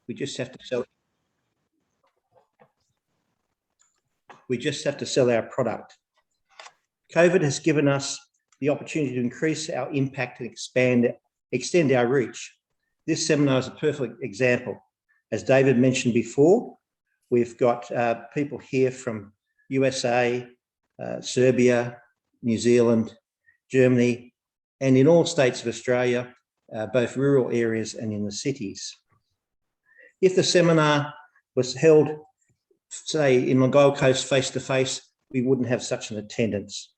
We just have to sell. We just have to sell our product. COVID has given us the opportunity to increase our impact and extend our reach. This seminar is a perfect example. As David mentioned before, we've got people here from USA, Serbia, New Zealand, Germany, and in all states of Australia, both rural areas and in the cities. If the seminar was held, say, in the Gold Coast face-to-face, we wouldn't have such an attendance.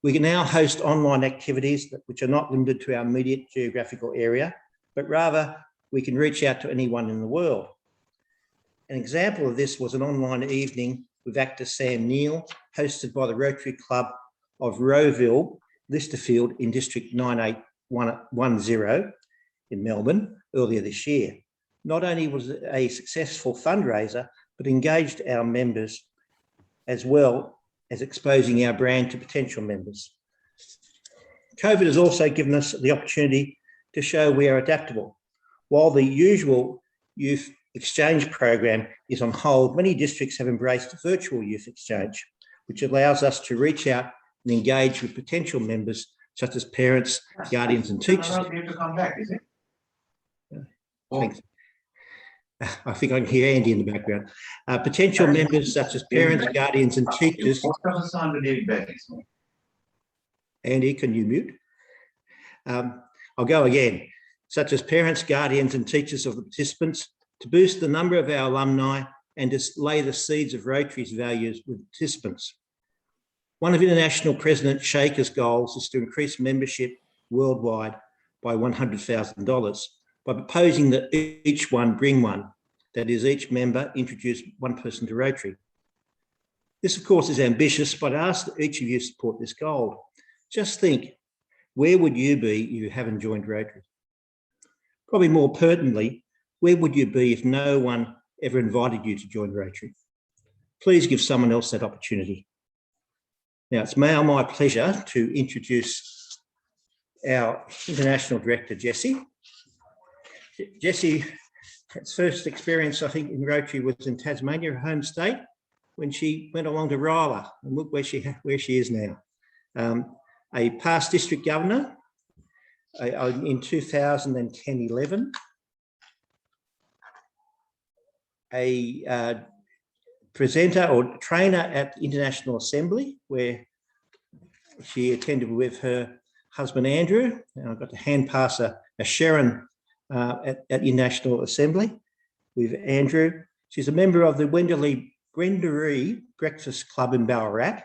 We can now host online activities which are not limited to our immediate geographical area, but rather we can reach out to anyone in the world. An example of this was an online evening with actor Sam Neill, hosted by the Rotary Club of Rowville, Listerfield in District 9810 in Melbourne earlier this year. Not only was it a successful fundraiser, but engaged our members as well as exposing our brand to potential members. COVID has also given us the opportunity to show we are adaptable. While the usual youth exchange program is on hold, many districts have embraced virtual youth exchange, which allows us to reach out and engage with potential members such as parents, guardians and teachers. Not going to come back, is it? Thanks. I think I can hear Andy in the background. Potential members such as parents, guardians and teachers. Andy, can you mute? I'll go again. Such as parents, guardians and teachers of the participants, to boost the number of our alumni and to lay the seeds of Rotary's values with participants. One of International President Shaker's goals is to increase membership worldwide by $100,000 by proposing that each one bring one, that is, each member introduce one person to Rotary. This, of course, is ambitious, but I ask that each of you support this goal. Just think, where would you be if you haven't joined Rotary? Probably more pertinently, where would you be if no one ever invited you to join Rotary? Please give someone else that opportunity. Now, it's now my pleasure to introduce our International Director, Jessie. Jessie, its first experience, I think, in Rotary was in Tasmania, her home state, when she went along to Ryla, and look where she is now. A past district governor in 2010-11, a presenter or trainer at the International Assembly, where she attended with her husband, Andrew, and I got to hand pass a Sharon at the National Assembly with Andrew. She's a member of the Wendouree Breakfast Club in Ballarat.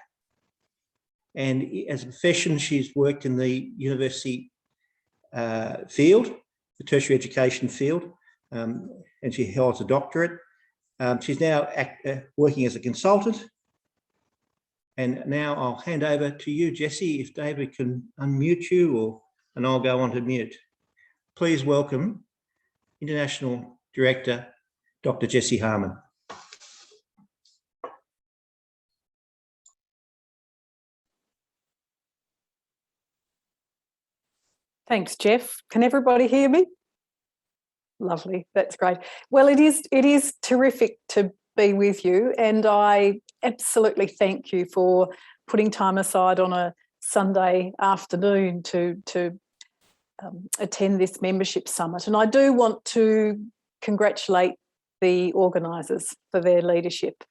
And as a profession, she's worked in the university field, the tertiary education field, and she holds a doctorate. She's now working as a consultant. And now I'll hand over to you, Jessie, if David can unmute you, and I'll go on to mute. Please welcome International Director, Dr. Jessie Harman. Thanks, Jeff. Can everybody hear me? Lovely, that's great. Well, it is terrific to be with you, and I absolutely thank you for putting time aside on a Sunday afternoon to attend this membership summit. And I do want to congratulate the organisers for their leadership.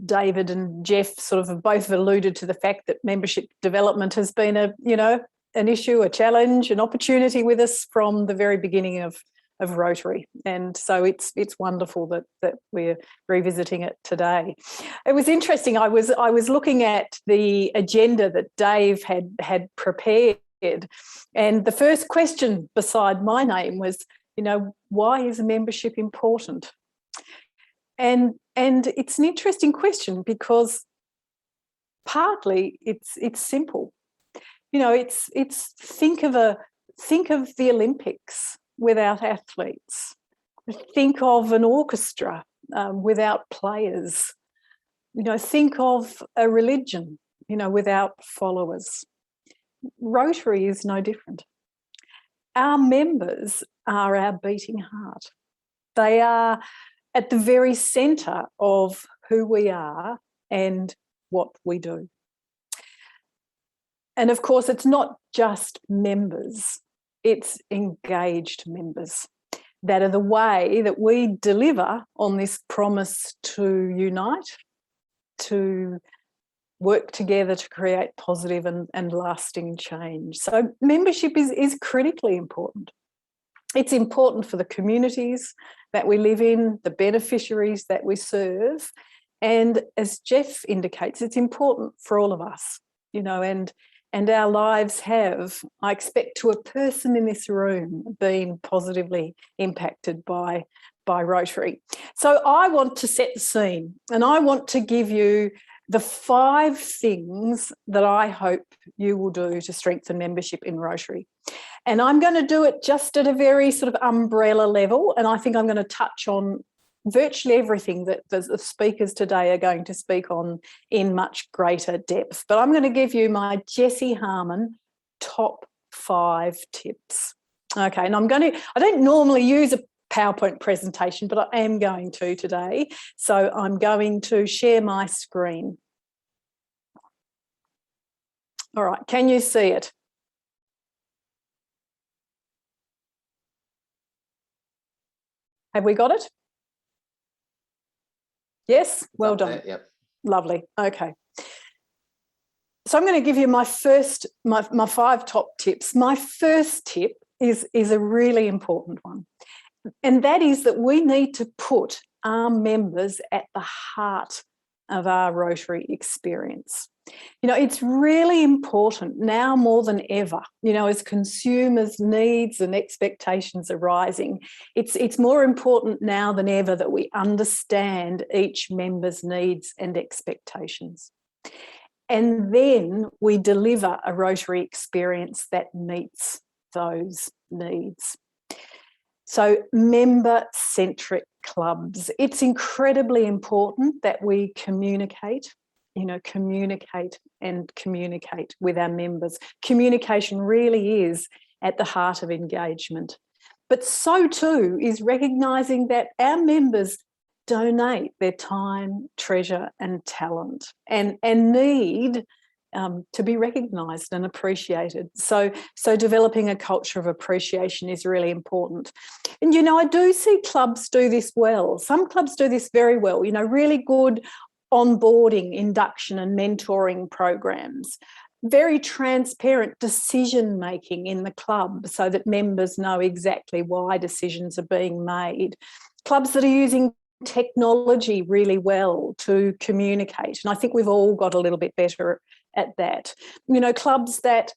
David and Jeff sort of have both alluded to the fact that membership development has been an issue, a challenge, an opportunity with us from the very beginning of Rotary. And so it's wonderful that we're revisiting it today. It was interesting. I was looking at the agenda that Dave had prepared, and the first question beside my name was, why is membership important? And it's an interesting question because partly it's simple. It's think of the Olympics without athletes. Think of an orchestra without players. Think of a religion, without followers. Rotary is no different. Our members are our beating heart. They are at the very centre of who we are and what we do. And of course, it's not just members, it's engaged members that are the way that we deliver on this promise to unite, to work together to create positive and lasting change. So membership is critically important. It's important for the communities that we live in, the beneficiaries that we serve. And as Jeff indicates, it's important for all of us, you know, and our lives have, I expect, to a person in this room, been positively impacted by Rotary. So I want to set the scene, and I want to give you the 5 things that I hope you will do to strengthen membership in Rotary. And I'm going to do it just at a very sort of umbrella level, and I think I'm going to touch on virtually everything that the speakers today are going to speak on in much greater depth. But I'm going to give you my Jessie Harmon top 5 tips. Okay, and I don't normally use a PowerPoint presentation, but I am going to today. So I'm going to share my screen. All right, can you see it? Have we got it? Yes, well done. Yep. Lovely. Okay. So I'm going to give you my 5 top tips. My first tip is a really important one. And that is that we need to put our members at the heart of our Rotary experience. You know, it's really important now more than ever, you know, as consumers' needs and expectations are rising, it's more important now than ever that we understand each member's needs and expectations. And then we deliver a Rotary experience that meets those needs. So member-centric clubs. It's incredibly important that we communicate with our members. Communication really is at the heart of engagement. But so too is recognising that our members donate their time, treasure and talent and need to be recognised and appreciated. So developing a culture of appreciation is really important. And, you know, I do see clubs do this well. Some clubs do this very well, you know, really good onboarding, induction and mentoring programs, very transparent decision making in the club so that members know exactly why decisions are being made. Clubs that are using technology really well to communicate. And I think we've all got a little bit better at that. You know, clubs that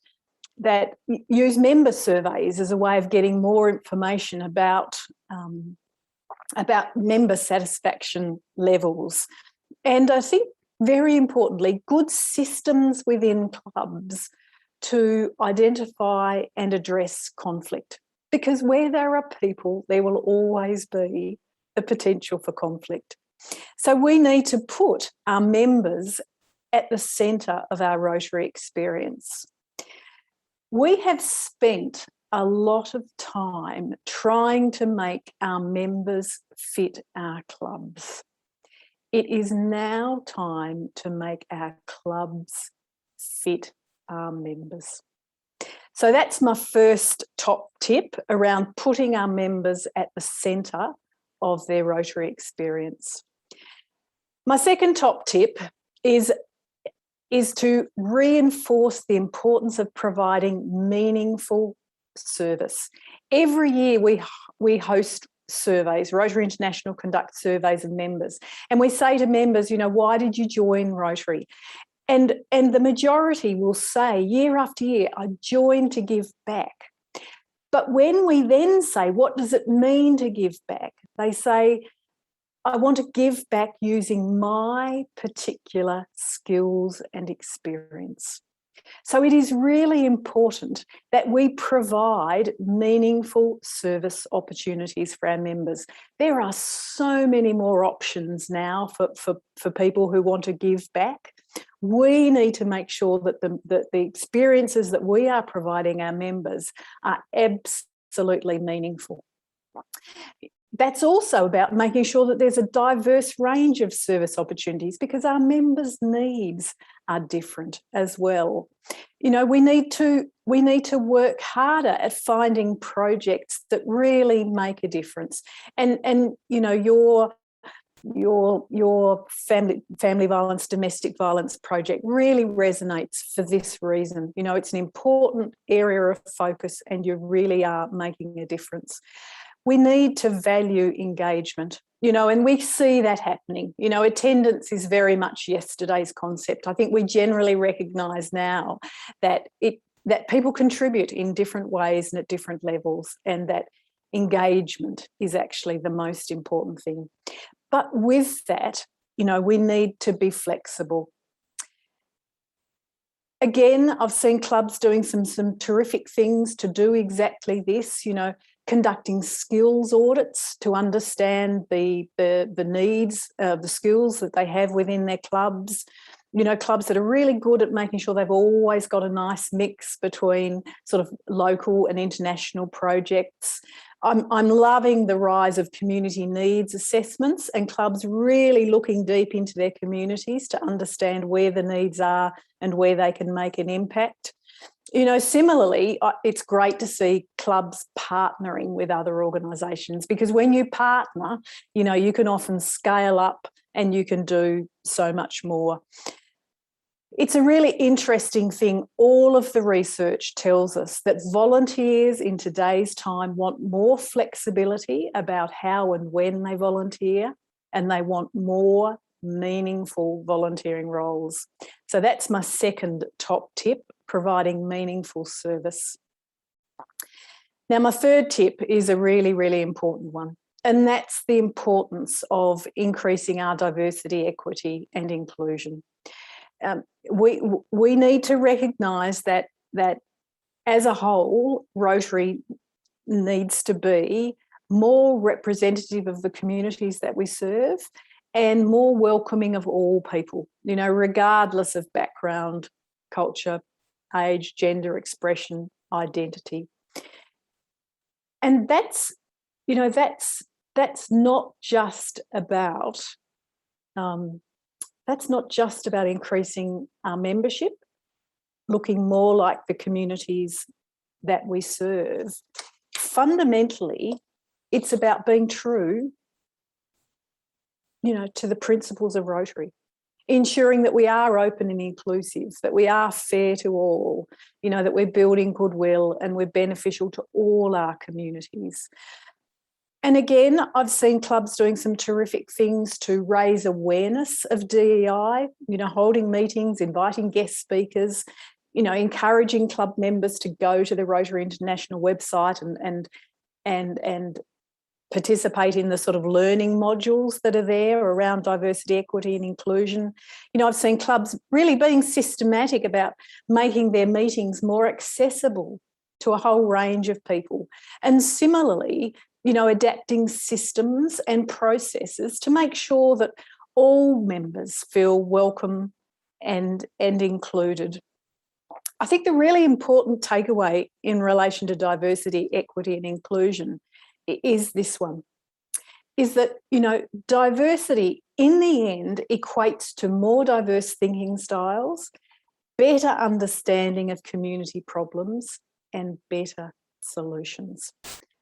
use member surveys as a way of getting more information about member satisfaction levels. And I think very importantly, good systems within clubs to identify and address conflict. Because where there are people, there will always be the potential for conflict. So we need to put our members at the centre of our Rotary experience. We have spent a lot of time trying to make our members fit our clubs. It is now time to make our clubs fit our members. So that's my first top tip around putting our members at the centre of their Rotary experience. My second top tip is to reinforce the importance of providing meaningful service. Every year we host surveys. Rotary International conducts surveys of members, and we say to members, you know, why did you join Rotary? And the majority will say year after year, I joined to give back. But when we then say, what does it mean to give back? They say, I want to give back using my particular skills and experience. So it is really important that we provide meaningful service opportunities for our members. There are so many more options now for people who want to give back. We need to make sure that the experiences that we are providing our members are absolutely meaningful. That's also about making sure that there's a diverse range of service opportunities, because our members' needs are different as well. You know, we need to work harder at finding projects that really make a difference. And you know, your family violence, domestic violence project really resonates for this reason. You know, it's an important area of focus and you really are making a difference. We need to value engagement, you know, and we see that happening. You know, attendance is very much yesterday's concept. I think we generally recognise now that people contribute in different ways and at different levels, and that engagement is actually the most important thing. But with that, you know, we need to be flexible. Again, I've seen clubs doing some terrific things to do exactly this, you know, conducting skills audits to understand the needs, the skills that they have within their clubs. You know, clubs that are really good at making sure they've always got a nice mix between sort of local and international projects. I'm loving the rise of community needs assessments and clubs really looking deep into their communities to understand where the needs are and where they can make an impact. You know, similarly, it's great to see clubs partnering with other organisations, because when you partner, you know, you can often scale up and you can do so much more. It's a really interesting thing. All of the research tells us that volunteers in today's time want more flexibility about how and when they volunteer, and they want more meaningful volunteering roles. So that's my second top tip, providing meaningful service. Now, my third tip is a really, really important one, and that's the importance of increasing our diversity, equity and inclusion. We need to recognise that as a whole, Rotary needs to be more representative of the communities that we serve and more welcoming of all people, you know, regardless of background, culture, age, gender, expression, identity. And that's, you know, that's not just about increasing our membership, looking more like the communities that we serve. Fundamentally, it's about being true, you know, to the principles of Rotary, ensuring that we are open and inclusive, that we are fair to all, you know, that we're building goodwill and we're beneficial to all our communities. And again, I've seen clubs doing some terrific things to raise awareness of DEI, you know, holding meetings, inviting guest speakers, you know, encouraging club members to go to the Rotary International website and participate in the sort of learning modules that are there around diversity, equity and inclusion. You know, I've seen clubs really being systematic about making their meetings more accessible to a whole range of people. And similarly, you know, adapting systems and processes to make sure that all members feel welcome and included. I think the really important takeaway in relation to diversity, equity and inclusion is this one, is that, you know, diversity in the end equates to more diverse thinking styles, better understanding of community problems and better solutions.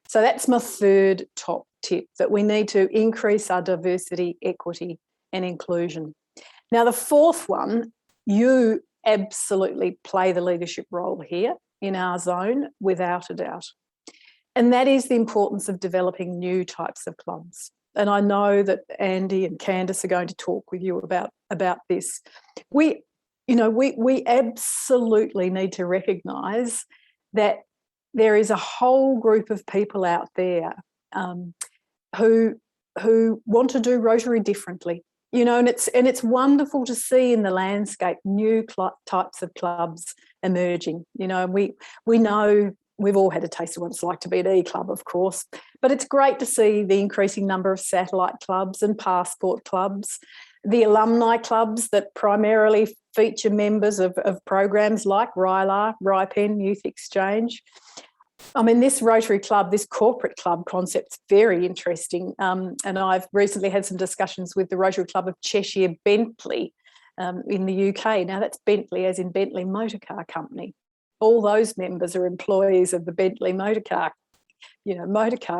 So that's my third top tip, that we need to increase our diversity, equity and inclusion. Now, the fourth one, you absolutely play the leadership role here in our zone without a doubt. And that is the importance of developing new types of clubs. And I know that Andy and Candice are going to talk with you about this. We absolutely need to recognise that there is a whole group of people out there who want to do Rotary differently, you know, and it's wonderful to see in the landscape new types of clubs emerging. You know, we know we've all had a taste of what it's like to be an E-club, of course, but it's great to see the increasing number of satellite clubs and passport clubs, the alumni clubs that primarily feature members of programs like RILAR, RIPEN, Youth Exchange. I mean, this Rotary Club, this corporate club concept's very interesting. And I've recently had some discussions with the Rotary Club of Cheshire Bentley in the UK. Now, that's Bentley as in Bentley Motor Car Company. All those members are employees of the Bentley Motor Car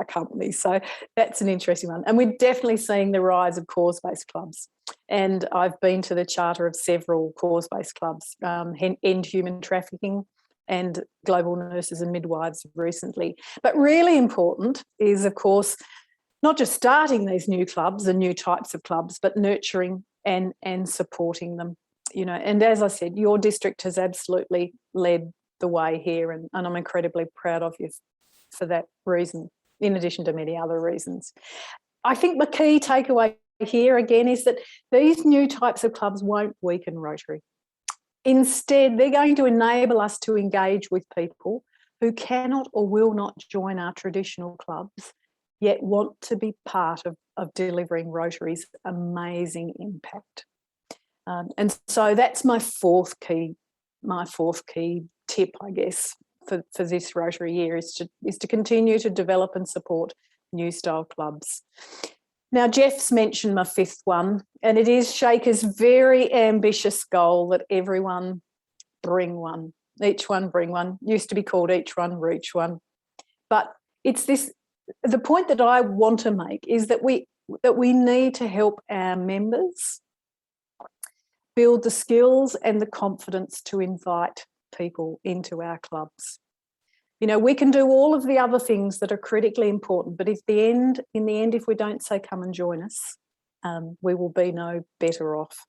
Company. So that's an interesting one. And we're definitely seeing the rise of cause-based clubs. And I've been to the charter of several cause-based clubs, End Human Trafficking and Global Nurses and Midwives recently. But really important is, of course, not just starting these new clubs and new types of clubs, but nurturing and supporting them. And as I said, your district has absolutely led the way here, and I'm incredibly proud of you for that reason, in addition to many other reasons. I think the key takeaway here again is that these new types of clubs won't weaken Rotary. Instead, they're going to enable us to engage with people who cannot or will not join our traditional clubs, yet want to be part of delivering Rotary's amazing impact. And so that's my fourth key tip, I guess, for this Rotary year is to continue to develop and support new style clubs. Now, Jeff's mentioned my fifth one, and it is Shaker's very ambitious goal that everyone bring one. Each one bring one. Used to be called Each One Reach One. But it's this, the point that I want to make is that we need to help our members build the skills and the confidence to invite people into our clubs. We can do all of the other things that are critically important, but in the end, if we don't say come and join us, we will be no better off.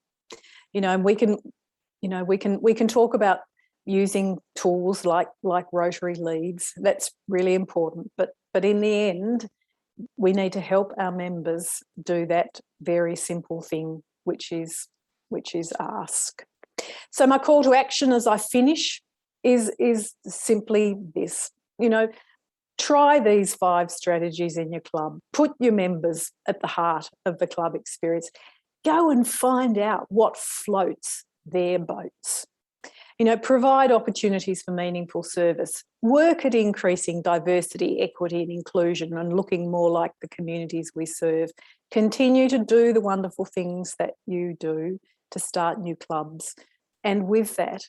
And we can talk about using tools like Rotary Leads. That's really important. But in the end, we need to help our members do that very simple thing, which is ask. So my call to action as I finish is simply this. Try these 5 strategies in your club. Put your members at the heart of the club experience. Go and find out what floats their boats. Provide opportunities for meaningful service. Work at increasing diversity, equity and inclusion and looking more like the communities we serve. Continue to do the wonderful things that you do to start new clubs. And with that,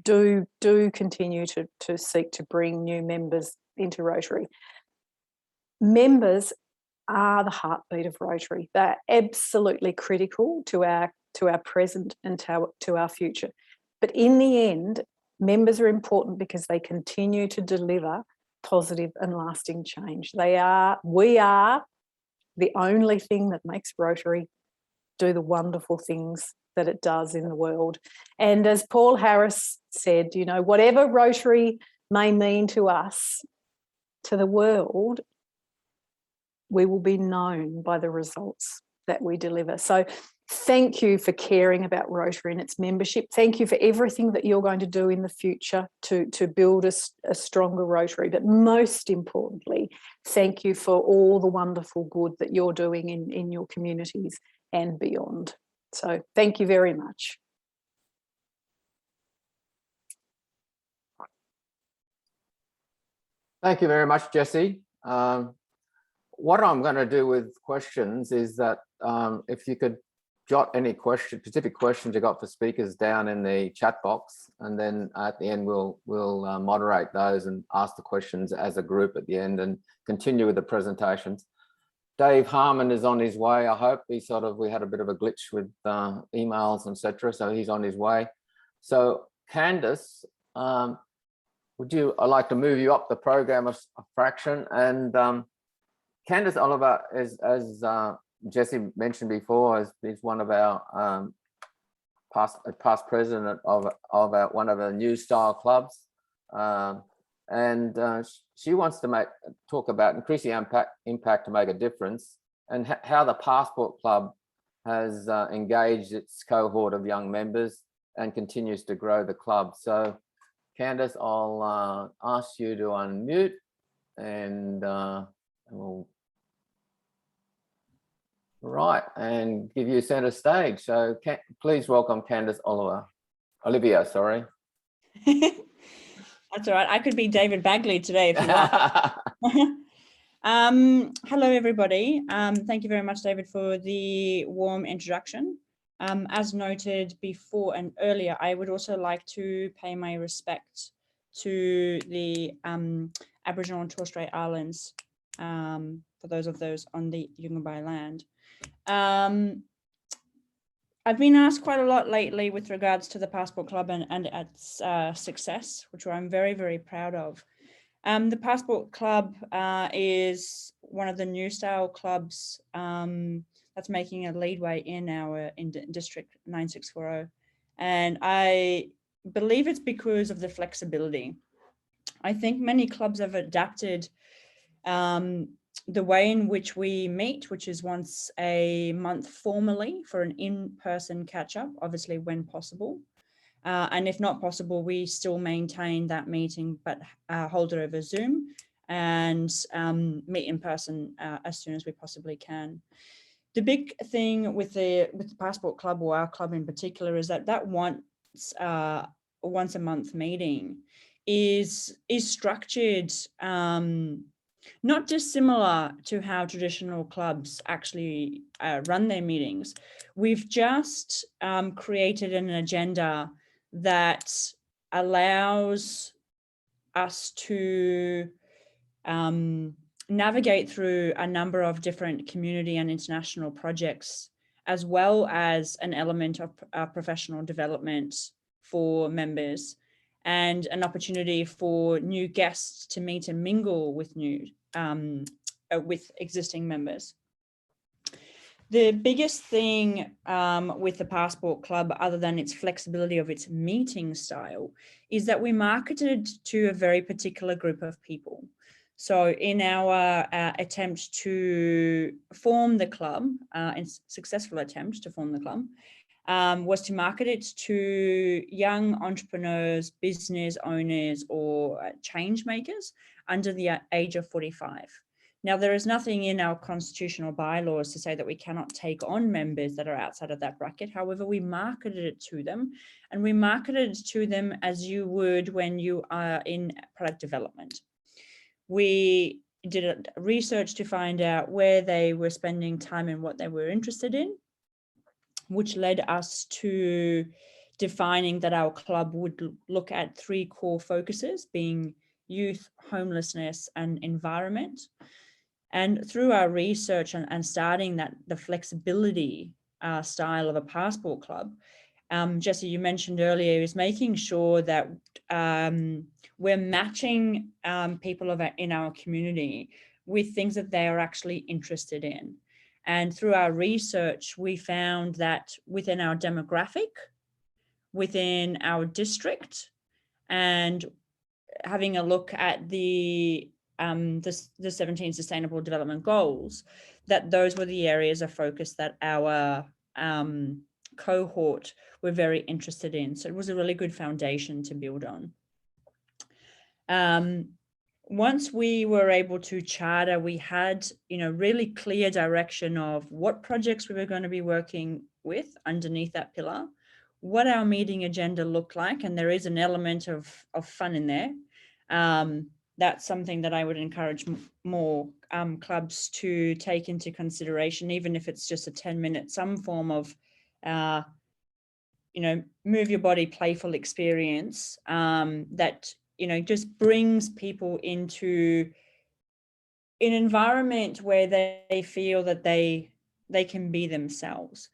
do continue to seek to bring new members into Rotary. Members are the heartbeat of Rotary. They're absolutely critical to our present and to our future. But in the end, members are important because they continue to deliver positive and lasting change. We are the only thing that makes Rotary do the wonderful things that it does in the world. And as Paul Harris said, whatever Rotary may mean to us, to the world, we will be known by the results that we deliver. So thank you for caring about Rotary and its membership. Thank you for everything that you're going to do in the future to build a stronger Rotary. But most importantly, thank you for all the wonderful good that you're doing in your communities and beyond. So thank you very much. Thank you very much, Jessie. What I'm going to do with questions is that if you could jot any specific questions you got for speakers down in the chat box, and then at the end we'll moderate those and ask the questions as a group at the end and continue with the presentations. Dave Harmon is on his way. I hope we had a bit of a glitch with emails, etc. So he's on his way. So Candice, I'd like to move you up the program a fraction. And Candice Oliver, as Jessie mentioned before, is one of our past president of one of our new style clubs. And she wants to talk about increasing impact to make a difference, and how the Passport Club has engaged its cohort of young members and continues to grow the club. So Candice, I'll ask you to unmute and we'll give you center stage. So please welcome Candice Olivia, sorry. That's all right. I could be David Bagley today if you like. Hello, everybody. Thank you very much, David, for the warm introduction. As noted before and earlier, I would also like to pay my respect to the Aboriginal and Torres Strait Islands, for those of those on the Yungabai land. I've been asked quite a lot lately with regards to the Passport Club and its success, which I'm very, very proud of. The Passport Club is one of the new style clubs that's making a leadway in District 9640. And I believe it's because of the flexibility. I think many clubs have adapted the way in which we meet, which is once a month formally for an in-person catch-up, obviously when possible. And if not possible, we still maintain that meeting, but hold it over Zoom and meet in person as soon as we possibly can. The big thing with the Passport Club, or our club in particular, is that once a month meeting is structured not dissimilar to how traditional clubs actually run their meetings. We've just created an agenda that allows us to navigate through a number of different community and international projects, as well as an element of professional development for members and an opportunity for new guests to meet and mingle with with existing members. The biggest thing with the Passport Club, other than its flexibility of its meeting style, is that we marketed to a very particular group of people. So in our attempt to form the club, successful attempt to form the club, was to market it to young entrepreneurs, business owners, or change makers under the age of 45. Now, there is nothing in our constitutional bylaws to say that we cannot take on members that are outside of that bracket. However, we marketed it to them, and we marketed it to them as you would when you are in product development. We did research to find out where they were spending time and what they were interested in, which led us to defining that our club would look at 3 core focuses, being youth, homelessness, and environment. And through our research and starting the flexibility style of a Passport Club, Jesse, you mentioned earlier, is making sure that we're matching people in our community with things that they are actually interested in. And through our research, we found that within our demographic, within our district, and having a look at the 17 Sustainable Development Goals, that those were the areas of focus that our cohort were very interested in. So it was a really good foundation to build on. Once we were able to charter, we had, really clear direction of what projects we were going to be working with underneath that pillar, what our meeting agenda looked like, and there is an element of fun in there. That's something that I would encourage more clubs to take into consideration, even if it's just a 10-minute, some form of, move your body, playful experience that, just brings people into an environment where they feel that they can be themselves.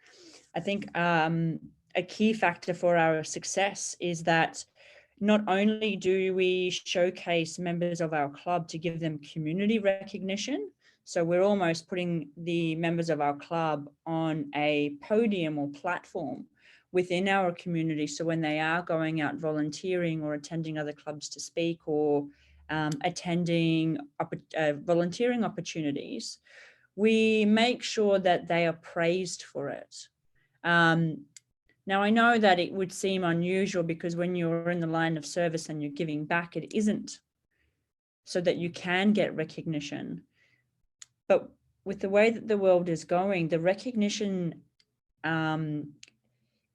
I think a key factor for our success is that not only do we showcase members of our club to give them community recognition, so we're almost putting the members of our club on a podium or platform within our community. So when they are going out volunteering or attending other clubs to speak or attending volunteering opportunities, we make sure that they are praised for it. Now, I know that it would seem unusual because when you're in the line of service and you're giving back, it isn't, so that you can get recognition. But with the way that the world is going, the recognition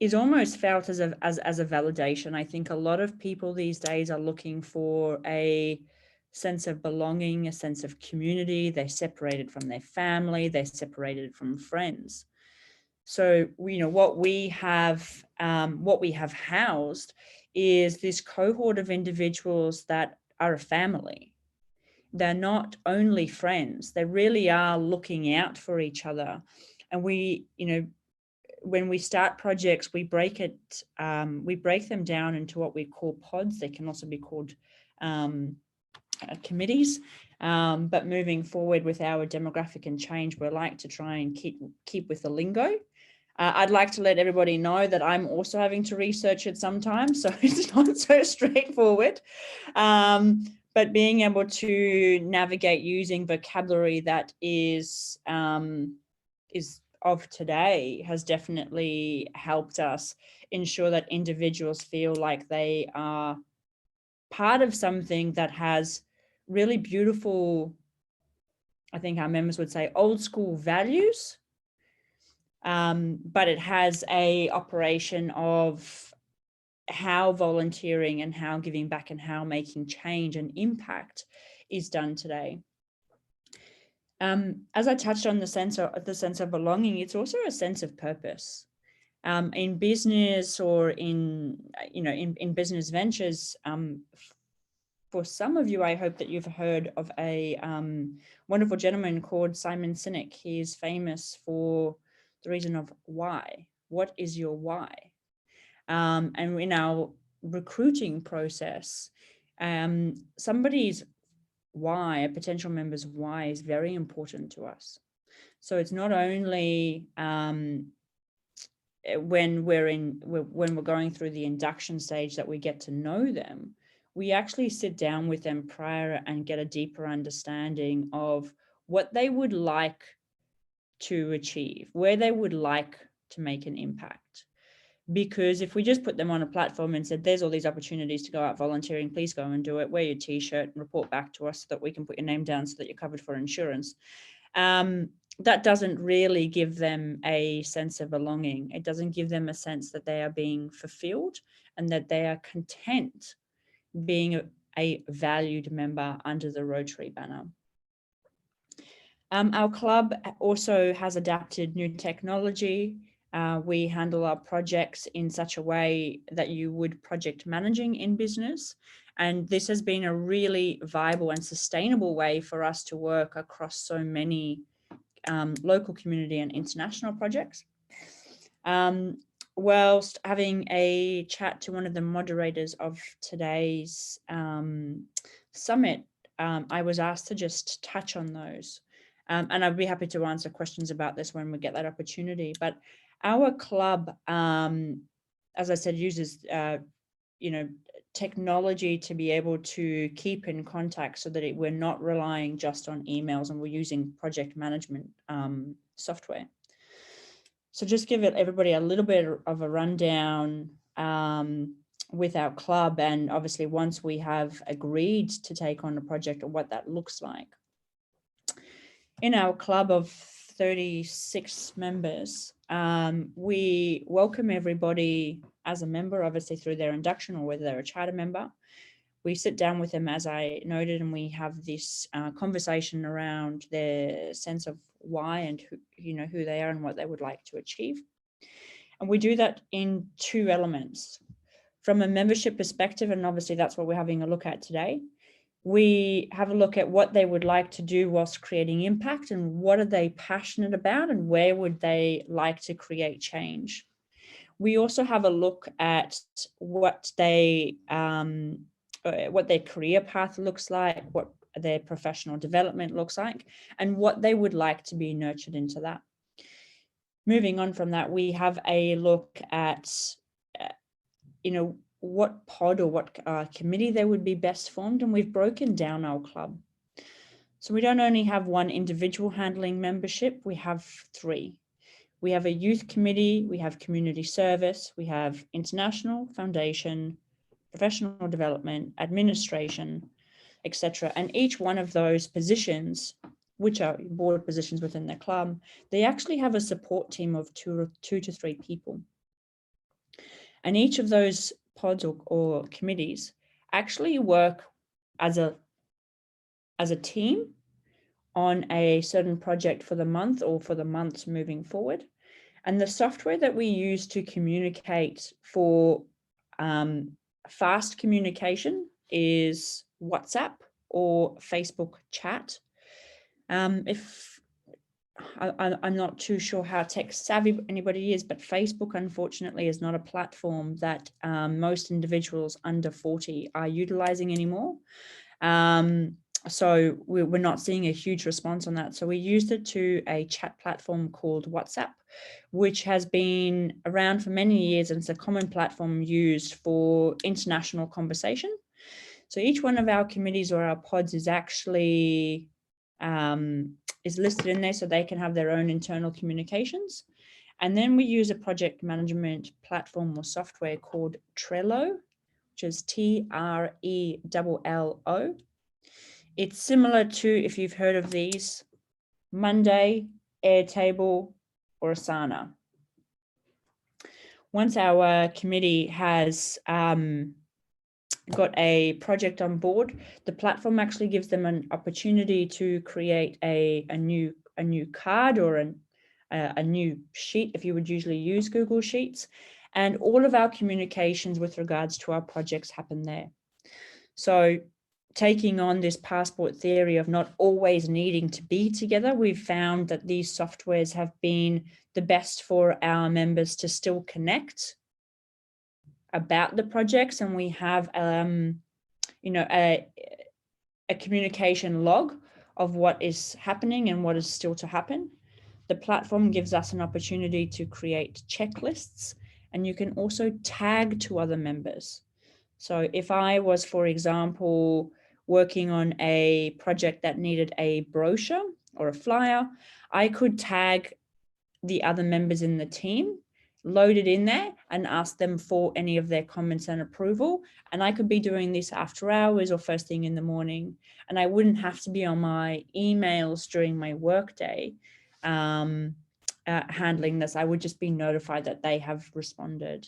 is almost felt as a validation. I think a lot of people these days are looking for a sense of belonging, a sense of community. They're separated from their family, they're separated from friends. So, what we have housed is this cohort of individuals that are a family. They're not only friends, they really are looking out for each other. And we, when we start projects, we break them down into what we call pods. They can also be called committees. But moving forward with our demographic and change, we like to try and keep with the lingo. I'd like to let everybody know that I'm also having to research it sometimes, so it's not so straightforward. But being able to navigate using vocabulary that is of today has definitely helped us ensure that individuals feel like they are part of something that has really beautiful, I think our members would say, old school values, but it has a operation of how volunteering and how giving back and how making change and impact is done today. As I touched on the sense of belonging, it's also a sense of purpose. In business or in business ventures, for some of you, I hope that you've heard of a wonderful gentleman called Simon Sinek. He is famous for the reason of why. What is your why? And in our recruiting process, somebody's why, a potential member's why, is very important to us. So it's not only when we're going through the induction stage that we get to know them, we actually sit down with them prior and get a deeper understanding of what they would like to achieve, where they would like to make an impact. Because if we just put them on a platform and said, there's all these opportunities to go out volunteering, please go and do it, wear your t-shirt and report back to us so that we can put your name down so that you're covered for insurance. That doesn't really give them a sense of belonging. It doesn't give them a sense that they are being fulfilled and that they are content being a valued member under the Rotary banner. Our club also has adapted new technology. We handle our projects in such a way that you would project managing in business. And this has been a really viable and sustainable way for us to work across so many local, community and international projects. Whilst having a chat to one of the moderators of today's summit, I was asked to just touch on those. And I'd be happy to answer questions about this when we get that opportunity. But our club, as I said, uses technology to be able to keep in contact so that we're not relying just on emails, and we're using project management software. So just give everybody a little bit of a rundown with our club, and obviously once we have agreed to take on a project, or what that looks like. In our club of 36 members, we welcome everybody as a member, obviously through their induction or whether they're a charter member. We sit down with them, as I noted, and we have this conversation around their sense of why and who they are and what they would like to achieve. And we do that in two elements. From a membership perspective, and obviously that's what we're having a look at today, we have a look at what they would like to do whilst creating impact, and what are they passionate about, and where would they like to create change. We also have a look at what their career path looks like, what their professional development looks like, and what they would like to be nurtured into that. Moving on from that, we have a look at, what pod or what committee they would be best formed, and we've broken down our club. So we don't only have one individual handling membership, we have three. We have a youth committee, we have community service, we have international, foundation, professional development, administration, etc. And each one of those positions, which are board positions within the club, they actually have a support team of two to three people. And each of those pods or committees actually work as a team on a certain project for the month or for the months moving forward. And the software that we use to communicate for fast communication is WhatsApp or Facebook chat. If I'm not too sure how tech savvy anybody is, but Facebook, unfortunately, is not a platform that most individuals under 40 are utilizing anymore. So we're not seeing a huge response on that. So we used it to a chat platform called WhatsApp, which has been around for many years, and it's a common platform used for international conversation. So each one of our committees or our pods is actually is listed in there so they can have their own internal communications. And then we use a project management platform or software called Trello, which is Trello. It's similar to, if you've heard of these, Monday, Airtable, or Asana. Once our committee has got a project on board, the platform actually gives them an opportunity to create a new card or a new sheet, if you would usually use Google Sheets. And all of our communications with regards to our projects happen there. So taking on this passport theory of not always needing to be together, we've found that these softwares have been the best for our members to still connect about the projects, and we have a communication log of what is happening and what is still to happen. The platform gives us an opportunity to create checklists, and you can also tag to other members. So if I was, for example, working on a project that needed a brochure or a flyer, I could tag the other members in the team, load it in there and ask them for any of their comments and approval. And I could be doing this after hours or first thing in the morning. And I wouldn't have to be on my emails during my workday handling this. I would just be notified that they have responded.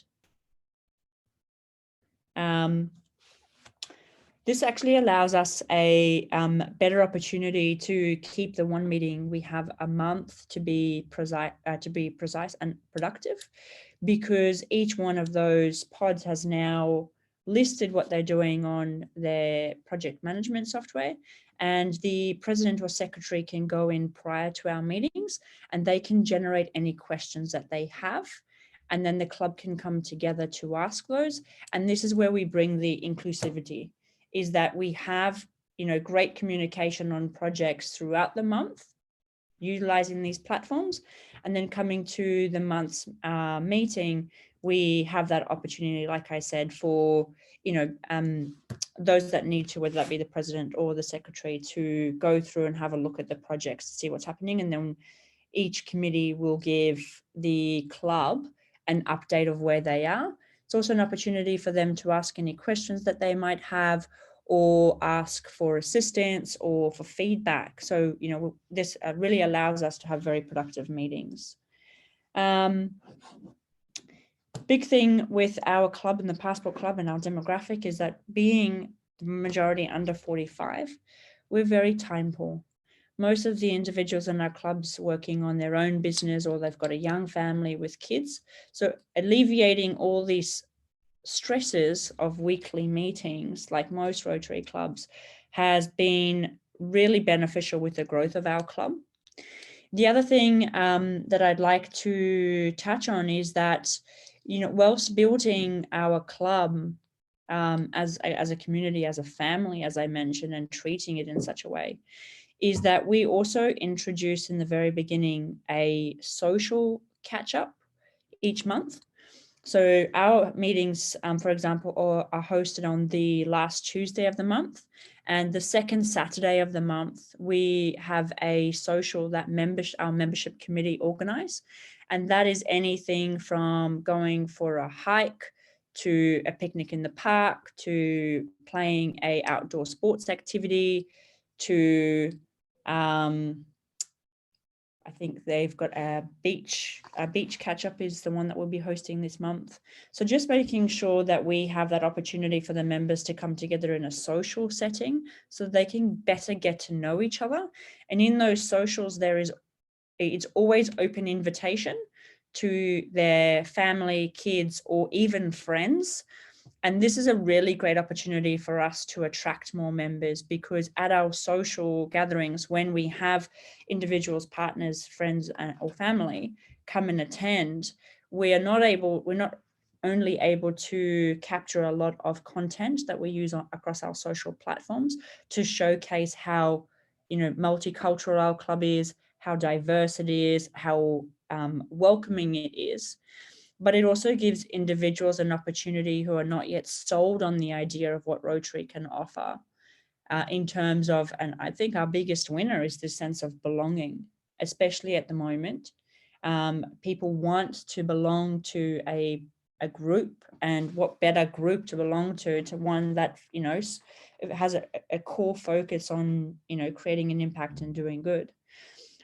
This actually allows us a better opportunity to keep the one meeting we have a month to be precise and productive, because each one of those pods has now listed what they're doing on their project management software, and the president or secretary can go in prior to our meetings and they can generate any questions that they have. And then the club can come together to ask those. And this is where we bring the inclusivity, is that we have, great communication on projects throughout the month, utilizing these platforms. And then coming to the month's meeting, we have that opportunity, like I said, for, those that need to, whether that be the president or the secretary, to go through and have a look at the projects to see what's happening. And then each committee will give the club an update of where they are. It's also an opportunity for them to ask any questions that they might have, or ask for assistance or for feedback. So, this really allows us to have very productive meetings. Big thing with our club and the Passport Club and our demographic is that, being the majority under 45, we're very time poor. Most of the individuals in our clubs working on their own business, or they've got a young family with kids. So alleviating all these stresses of weekly meetings, like most Rotary clubs, has been really beneficial with the growth of our club. The other thing that I'd like to touch on is that, whilst building our club as a community, as a family, as I mentioned, and treating it in such a way, is that we also introduced in the very beginning a social catch-up each month. So our meetings, for example, are hosted on the last Tuesday of the month, and the second Saturday of the month, we have a social that our membership committee organize. And that is anything from going for a hike, to a picnic in the park, to playing a outdoor sports activity, to I think they've got a beach catch up is the one that we'll be hosting this month. So just making sure that we have that opportunity for the members to come together in a social setting so they can better get to know each other. And in those socials, it's always open invitation to their family, kids, or even friends. And this is a really great opportunity for us to attract more members, because at our social gatherings, when we have individuals, partners, friends, or family come and attend, we're not only able to capture a lot of content that we use across our social platforms to showcase how, multicultural our club is, how diverse it is, how welcoming it is. But it also gives individuals an opportunity who are not yet sold on the idea of what Rotary can offer in terms of, and I think our biggest winner is this sense of belonging, especially at the moment. People want to belong to a group, and what better group to belong to one that, has a core focus on, creating an impact and doing good.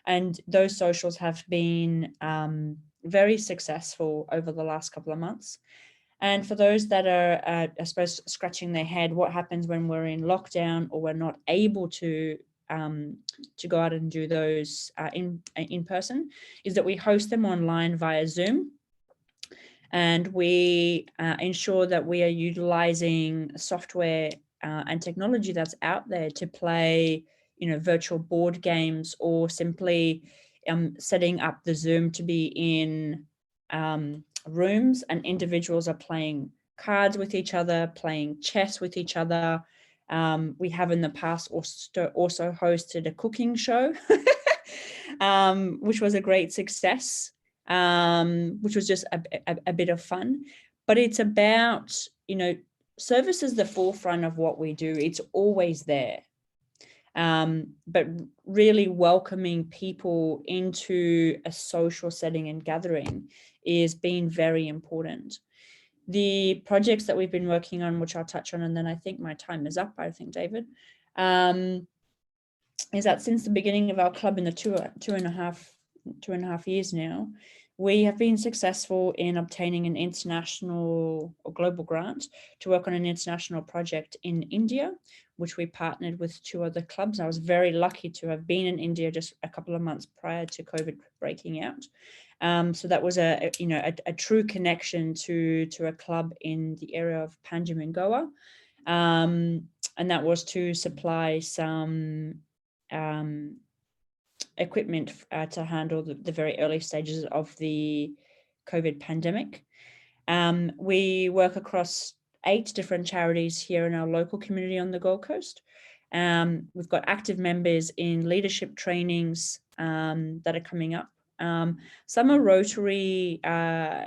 And those socials have been very successful over the last couple of months. And for those that are, I suppose, scratching their head, what happens when we're in lockdown or we're not able to go out and do those in person, is that we host them online via Zoom. And we ensure that we are utilizing software and technology that's out there to play, virtual board games, or simply setting up the Zoom to be in rooms and individuals are playing cards with each other, playing chess with each other. We have in the past also hosted a cooking show, which was a great success, which was just a bit of fun. But it's about, service is the forefront of what we do. It's always there. But really welcoming people into a social setting and gathering is being very important. The projects that we've been working on, which I'll touch on, and then I think my time is up, I think, David, is that since the beginning of our club in the two and a half years now, we have been successful in obtaining an international or global grant to work on an international project in India, which we partnered with 2 other clubs. I was very lucky to have been in India just a couple of months prior to COVID breaking out. So that was a true connection to a club in the area of Panjim in Goa. And that was to supply some equipment to handle the very early stages of the COVID pandemic. We work across 8 different charities here in our local community on the Gold Coast. We've got active members in leadership trainings that are coming up. Some are Rotary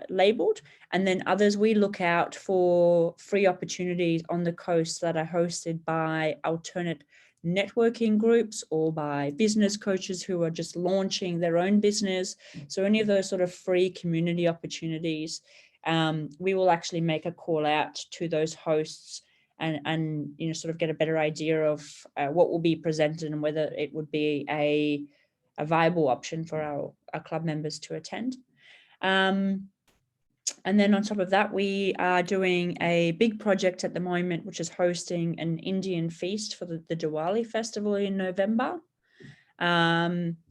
labeled, and then others we look out for free opportunities on the coast that are hosted by alternate networking groups or by business coaches who are just launching their own business. So any of those sort of free community opportunities, we will actually make a call out to those hosts and sort of get a better idea of what will be presented and whether it would be a viable option for our club members to attend. And then on top of that, we are doing a big project at the moment, which is hosting an Indian feast for the Diwali festival in November,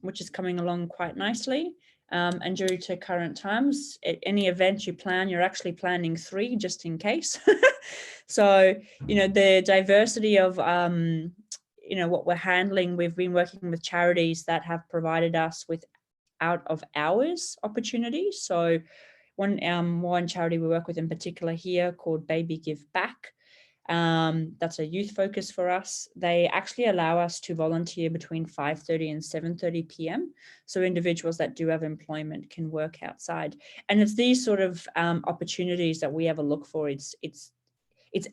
which is coming along quite nicely. And due to current times, any event you plan, you're actually planning 3 just in case. So, the diversity of, what we're handling, we've been working with charities that have provided us with out of hours opportunities. So one charity we work with in particular here called Baby Give Back. That's a youth focus for us. They actually allow us to volunteer between 5:30 and 7:30 p.m. So individuals that do have employment can work outside. And it's these sort of opportunities that we have a look for. It's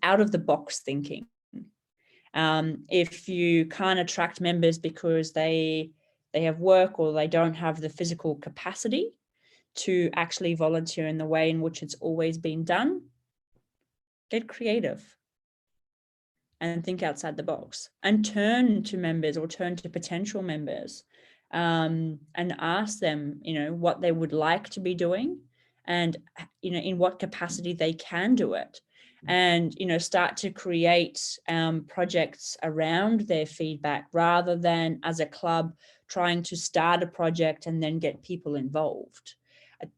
out of the box thinking. If you can't attract members because they have work or they don't have the physical capacity to actually volunteer in the way in which it's always been done, get creative and think outside the box and turn to members or turn to potential members and ask them, what they would like to be doing and, in what capacity they can do it. And, start to create projects around their feedback rather than as a club trying to start a project and then get people involved.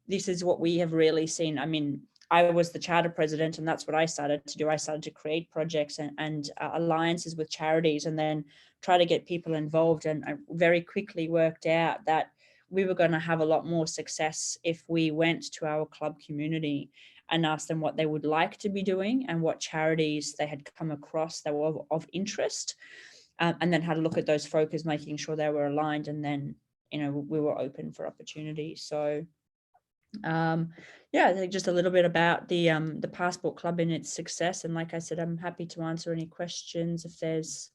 This is what we have really seen. I mean, I was the charter president, and that's what I started to do. I started to create projects and alliances with charities and then try to get people involved. And I very quickly worked out that we were going to have a lot more success if we went to our club community and asked them what they would like to be doing and what charities they had come across that were of interest, and then had a look at those focus, making sure they were aligned, and then we were open for opportunities. So yeah, I think just a little bit about the Passport Club and its success. And like I said, I'm happy to answer any questions if there's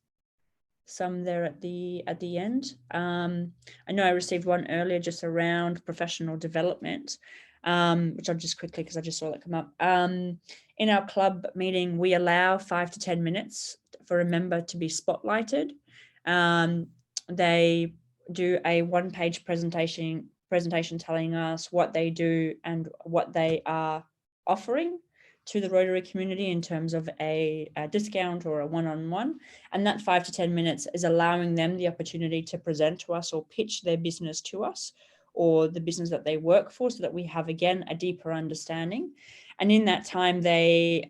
some there at the end. I know I received one earlier just around professional development, which I'll just quickly, because I just saw that come up. In our club meeting, we allow 5 to 10 minutes for a member to be spotlighted. They do a one-page presentation telling us what they do and what they are offering to the Rotary community in terms of a discount or a one-on-one. And that 5 to 10 minutes is allowing them the opportunity to present to us or pitch their business to us or the business that they work for, so that we have, again, a deeper understanding. And in that time, they're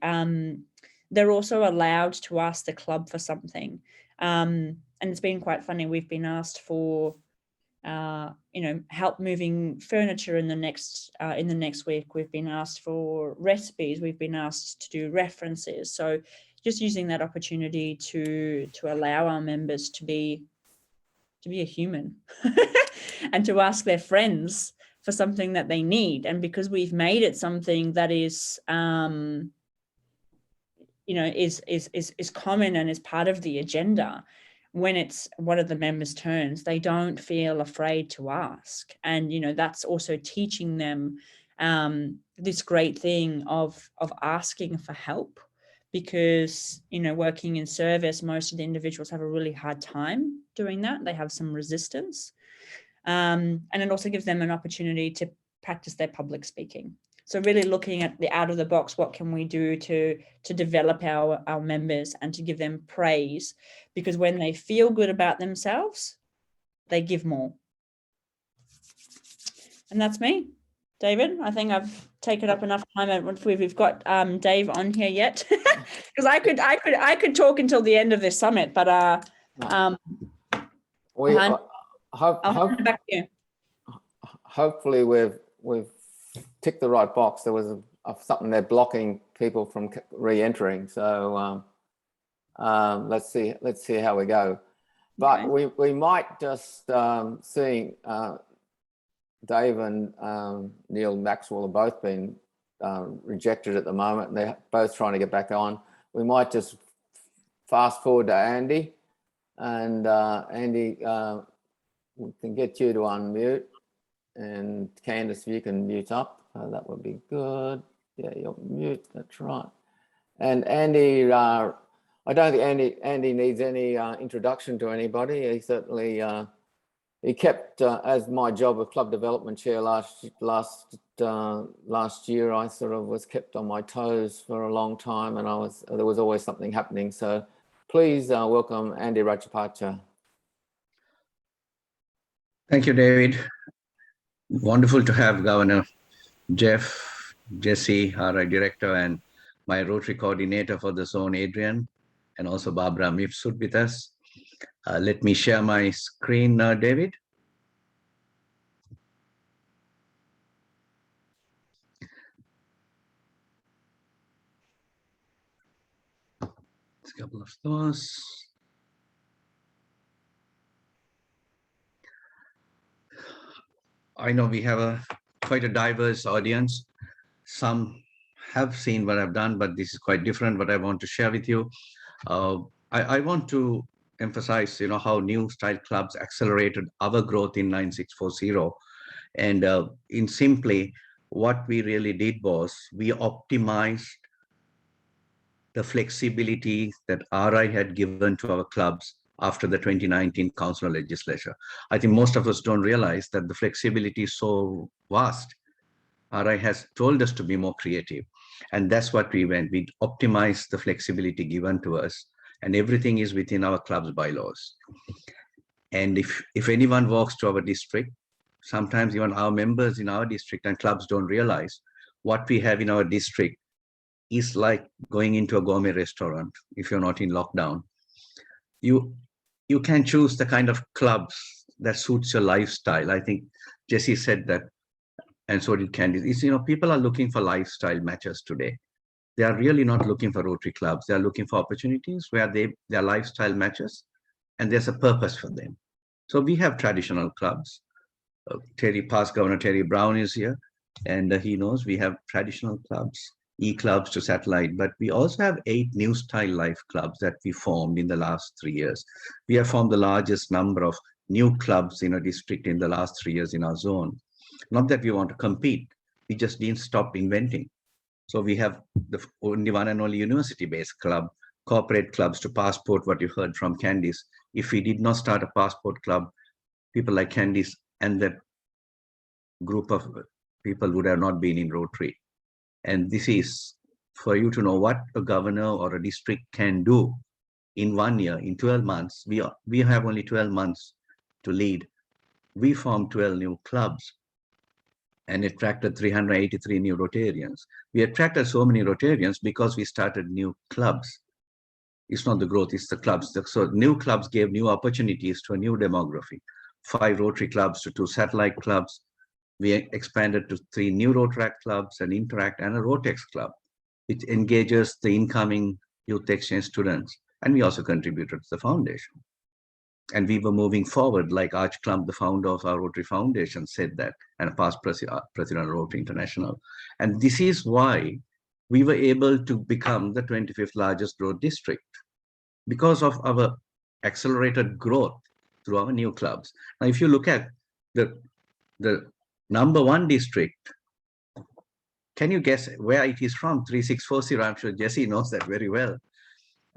also allowed to ask the club for something. And it's been quite funny. We've been asked for help moving furniture in the next week. We've been asked for recipes. We've been asked to do references. So just using that opportunity to allow our members to be a human and to ask their friends for something that they need. And because we've made it something that is is common and is part of the agenda, when it's one of the members' turns, they don't feel afraid to ask. And, that's also teaching them this great thing of asking for help, because, working in service, most of the individuals have a really hard time doing that. They have some resistance. And it also gives them an opportunity to practice their public speaking. So really looking at the out of the box, what can we do to develop our members and to give them praise? Because when they feel good about themselves, they give more. And that's me. David, I think I've taken up enough time. I don't know if we've got Dave on here yet, because I could talk until the end of this summit, but I'll hand it back to you. Hopefully we've ticked the right box. There was something there blocking people from re-entering. So let's see how we go. But okay. we might just seeing Dave and Neil Maxwell have both been rejected at the moment, and they're both trying to get back on. We might just fast forward to Andy, and Andy, we can get you to unmute, and Candice, if you can mute up, that would be good. Yeah, you're mute, that's right. And Andy, I don't think Andy needs any introduction to anybody. He certainly he kept as my job of club development chair last year. I sort of was kept on my toes for a long time, and there was always something happening. So please welcome Andy Rajapacha. Thank you, David. Wonderful to have Governor Jeff, Jesse, our director, and my Rotary coordinator for the zone, Adrian, and also Barbara Mifsud with us. Let me share my screen, David. A couple of those. I know we have quite a diverse audience. Some have seen what I've done, but this is quite different what I want to share with you. I want to emphasize, how new style clubs accelerated our growth in 9640. And in simply, what we really did was we optimized the flexibility that RI had given to our clubs after the 2019 council legislature. I think most of us don't realize that the flexibility is so vast. RI has told us to be more creative. And that's what we went. We optimized the flexibility given to us, and everything is within our club's bylaws. And if anyone walks to our district, sometimes even our members in our district and clubs don't realize what we have in our district is like going into a gourmet restaurant. If you're not in lockdown, you can choose the kind of clubs that suits your lifestyle. I think Jesse said that, and so did Candice. It's, people are looking for lifestyle matches today. They are really not looking for Rotary clubs. They are looking for opportunities where their lifestyle matches, and there's a purpose for them. So we have traditional clubs. Past Governor Terry Brown is here, and he knows we have traditional clubs, e-clubs to satellite, but we also have 8 new style life clubs that we formed in the last 3 years. We have formed the largest number of new clubs in a district in the last 3 years in our zone. Not that we want to compete, we just didn't stop inventing. So we have the only one and only university-based club, corporate clubs to passport, what you heard from Candice. If we did not start a passport club, people like Candice and that group of people would have not been in Rotary. And this is for you to know what a governor or a district can do in 1 year, in 12 months. We have only 12 months to lead. We formed 12 new clubs and attracted 383 new Rotarians. We attracted so many Rotarians because we started new clubs. It's not the growth, it's the clubs. So new clubs gave new opportunities to a new demography. 5 Rotary clubs to 2 satellite clubs. We expanded to 3 new Rotaract clubs, an Interact and a Rotex club, which engages the incoming youth exchange students. And we also contributed to the foundation. And we were moving forward, like Arch Klump, the founder of our Rotary Foundation, said that, and a past president of Rotary International. And this is why we were able to become the 25th largest growth district, because of our accelerated growth through our new clubs. Now, if you look at the number 1 district, can you guess where it is from? 3640, I'm sure Jesse knows that very well.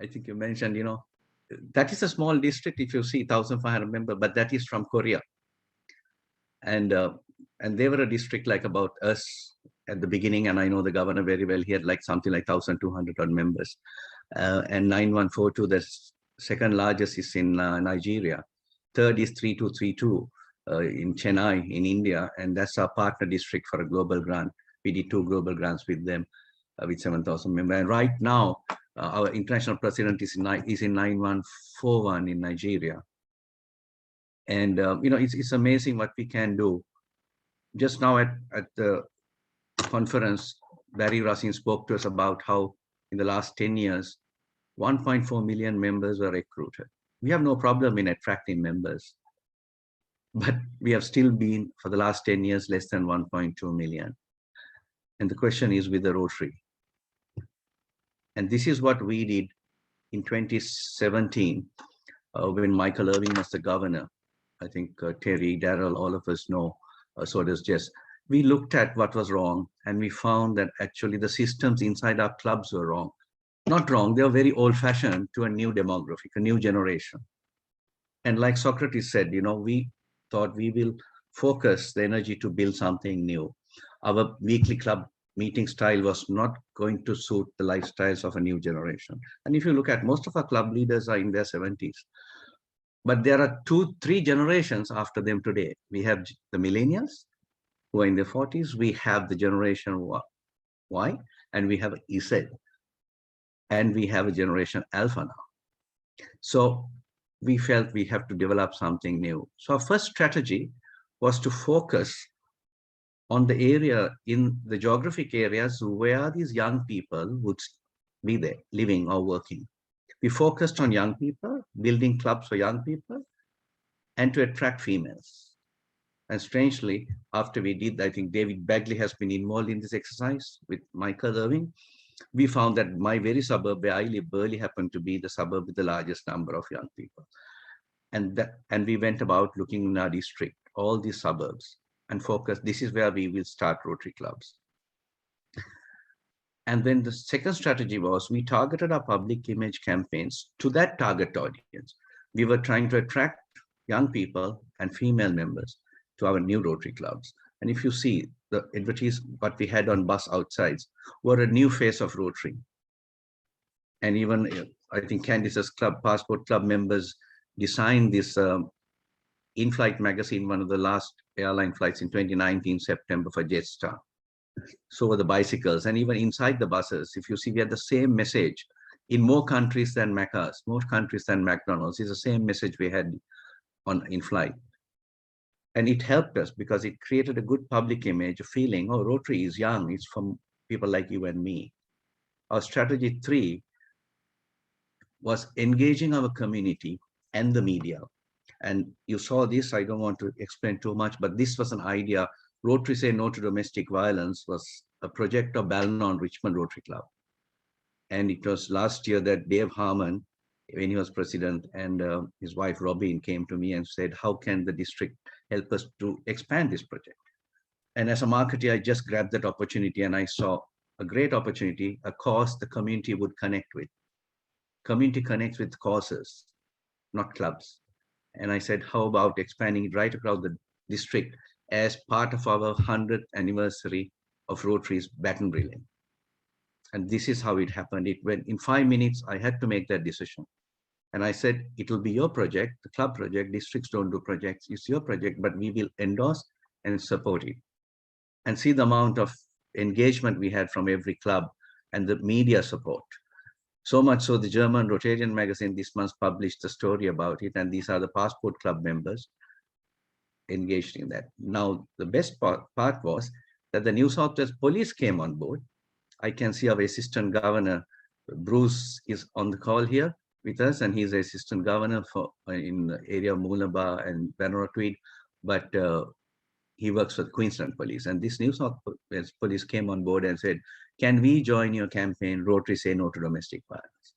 I think you mentioned, that is a small district if you see 1,500 members, but that is from Korea. And they were a district like about us at the beginning, and I know the governor very well. He had like something like 1,200 odd members. And 9142, the second largest is in Nigeria. Third is 3232 in Chennai in India, and that's our partner district for a global grant. We did 2 global grants with them with 7,000 members. And right now, our international president is in 9141 in Nigeria. And, it's amazing what we can do. Just now at the conference, Barry Racine spoke to us about how in the last 10 years, 1.4 million members were recruited. We have no problem in attracting members, but we have still been, for the last 10 years, less than 1.2 million. And the question is with the Rotary. And this is what we did in 2017 when Michael Irving was the governor. I think Terry, Daryl, all of us know, so does Jess. We looked at what was wrong, and we found that actually the systems inside our clubs were wrong. Not wrong, they were very old-fashioned to a new demographic, a new generation. And like Socrates said, we thought we will focus the energy to build something new. Our weekly club meeting style was not going to suit the lifestyles of a new generation. And if you look at most of our club leaders are in their 70s, but there are 2-3 generations after them today. We have the millennials who are in their 40s. We have the generation Y, and we have Z, and we have a generation Alpha now. So we felt we have to develop something new. So our first strategy was to focus on the area, in the geographic areas where these young people would be there, living or working. We focused on young people, building clubs for young people, and to attract females. And strangely, after we did, I think David Bagley has been involved in this exercise with Michael Irving. We found that my very suburb where I live, Burley, happened to be the suburb with the largest number of young people. And we went about looking in our district, all these suburbs, and focus. This is where we will start Rotary clubs. And then the second strategy was we targeted our public image campaigns to that target audience. we were trying to attract young people and female members to our new Rotary clubs. And if you see the advertisement, what we had on bus outsides were a new face of Rotary. And even I think Candice's club, Passport Club members designed this in-flight magazine, one of the last airline flights in 2019, September for Jetstar. So were the bicycles, and even inside the buses, if you see, we had the same message in more countries than Macca's, more countries than McDonald's. It's the same message we had on in-flight. And it helped us because it created a good public image, a feeling, oh, Rotary is young, it's from people like you and me. Our strategy 3 was engaging our community and the media. And you saw this, I don't want to explain too much, but this was an idea. Rotary Say No to Domestic Violence was a project of Balnon Richmond Rotary Club. And it was last year that Dave Harmon, when he was president, and his wife Robin came to me and said, how can the district help us to expand this project? And as a marketer, I just grabbed that opportunity and I saw a great opportunity, a cause the community would connect with. Community connects with causes, not clubs. And I said, how about expanding it right across the district as part of our 100th anniversary of Rotary's baton reeling? And this is how it happened. It went in 5 minutes, I had to make that decision. And I said, it will be your project, the club project, districts don't do projects, it's your project, but we will endorse and support it. And see the amount of engagement we had from every club and the media support. So much so the German Rotarian magazine this month published a story about it, and these are the Passport Club members engaged in that. Now, the best part was that the New South Wales police came on board. I can see our assistant governor, Bruce, is on the call here with us, and he's the assistant governor for in the area of Mooloolaba and Banneroo Tweed, but he works for the Queensland Police. And this New South Wales Police came on board and said, can we join your campaign, Rotary Say No to Domestic Violence?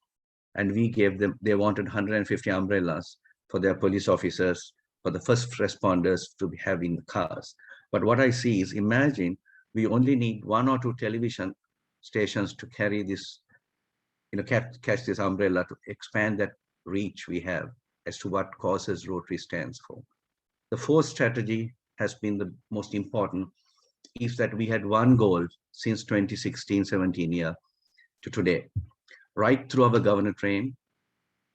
And we gave them, they wanted 150 umbrellas for their police officers, for the first responders to have in the cars. But what I see is, imagine we only need 1 or 2 television stations to carry this, catch this umbrella, to expand that reach we have as to what causes Rotary stands for. The 4th strategy has been the most important, is that we had one goal since 2016-17 year to today. Right through our governor train,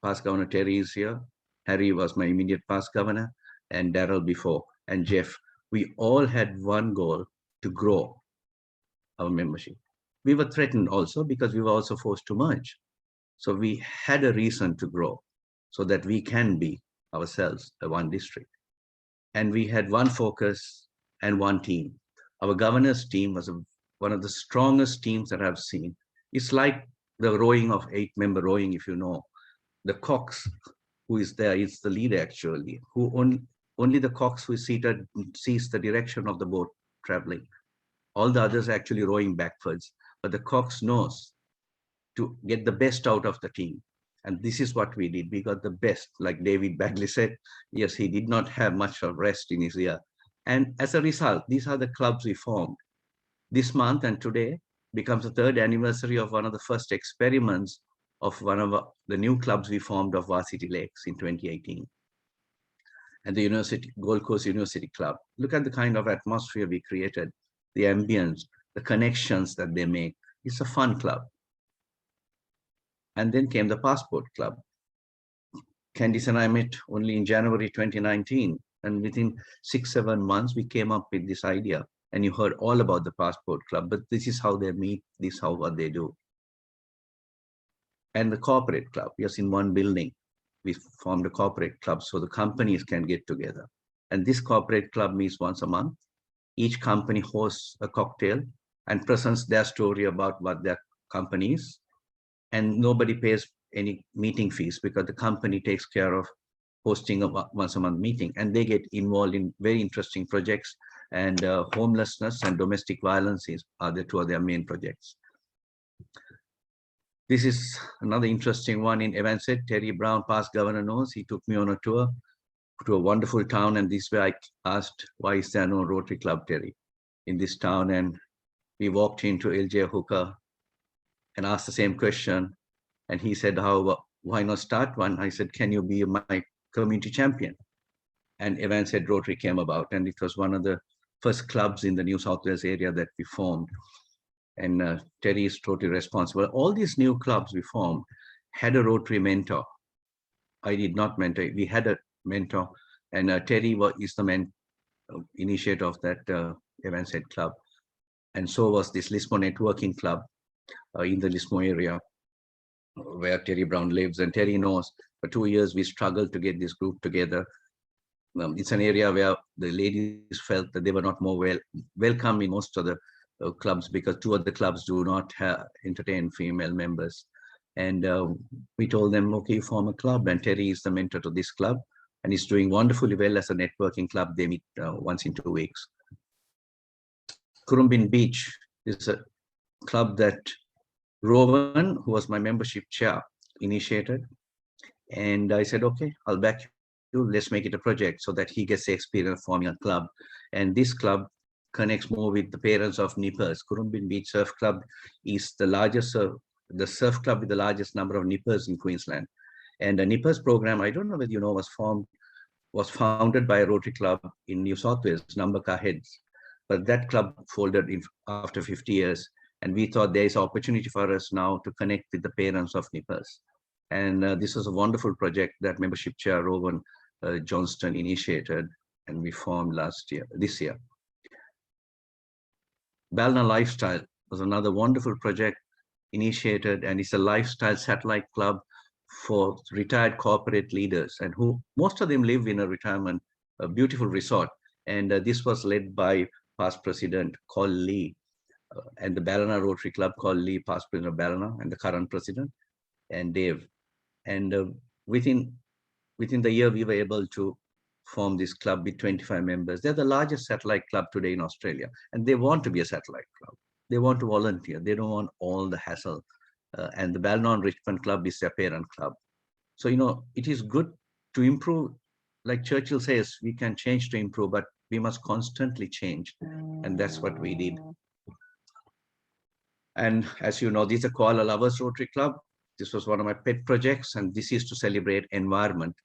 past Governor Terry is here, Harry was my immediate past governor, and Daryl before, and Jeff. We all had one goal, to grow our membership. We were threatened also because we were also forced to merge. So we had a reason to grow so that we can be ourselves a one district. And we had one focus and one team. Our governor's team was one of the strongest teams that I've seen. It's like the rowing of 8-member rowing, if you know. The cox who is there is the leader actually, who only the cox who is seated sees the direction of the boat traveling. All the others are actually rowing backwards, but the cox knows to get the best out of the team. And this is what we did. We got the best, like David Bagley said. Yes, he did not have much of rest in his year. And as a result, these are the clubs we formed. This month and today becomes the 3rd anniversary of one of the first experiments of one of the new clubs we formed of Varsity Lakes in 2018. And the Gold Coast University Club. Look at the kind of atmosphere we created, the ambience, the connections that they make. It's a fun club. And then came the Passport Club. Candice and I met only in January 2019. And within 6-7 months, we came up with this idea. And you heard all about the Passport Club, but this is how they meet, this is what they do. And the Corporate Club, yes, in one building, we formed a corporate club so the companies can get together. And this corporate club meets once a month. Each company hosts a cocktail and presents their story about what their company is. And nobody pays any meeting fees because the company takes care of hosting a once a month meeting, and they get involved in very interesting projects, and homelessness and domestic violence are the 2 of their main projects. This is another interesting one in Evansett. Terry Brown, past governor, knows. He took me on a tour to a wonderful town, and this way I asked, why is there no Rotary Club, Terry, in this town? And we walked into LJ Hooker and asked the same question. And he said, how why not start one? I said, can you be my community champion? And Evan said Rotary came about, and it was one of the first clubs in the New South Wales area that we formed. And Terry is totally responsible. All these new clubs we formed had a Rotary mentor. I did not mentor. We had a mentor, and Terry is the initiator of that Evans Head Club. And so was this Lismore Networking Club in the Lismore area where Terry Brown lives. And Terry knows for 2 years we struggled to get this group together. It's an area where the ladies felt that they were not more welcome in most of the clubs, because 2 of the clubs do not entertain female members. And we told them, okay, form a club. And Terry is the mentor to this club, and he's doing wonderfully well as a networking club. They meet once in 2 weeks. Currumbin Beach is a club that Rowan, who was my membership chair, initiated. And I said, okay, I'll back you. Let's make it a project so that he gets the experience of forming a club. And this club connects more with the parents of nippers. Currumbin Beach Surf Club is the largest, the surf club with the largest number of nippers in Queensland. And the nippers program, I don't know whether you know, was founded by a Rotary club in New South Wales, Numbaka Heads. But that club folded after 50 years. And we thought there is an opportunity for us now to connect with the parents of nippers. And this was a wonderful project that membership chair Rowan Johnston initiated, and we formed this year. Ballina Lifestyle was another wonderful project initiated, and it's a lifestyle satellite club for retired corporate leaders, and who most of them live in a beautiful resort. And this was led by past president Col Lee, and the Ballina Rotary Club, Col Lee, past president of Ballina, and the current president, and Dave. And within the year, we were able to form this club with 25 members. They're the largest satellite club today in Australia, and they want to be a satellite club. They want to volunteer. They don't want all the hassle. And the Ballina Richmond Club is their parent club. So, you know, it is good to improve. Like Churchill says, we can change to improve, but we must constantly change. And that's what we did. And as you know, this is a Koala Lovers Rotary Club. This was one of my pet projects, and this is to celebrate environment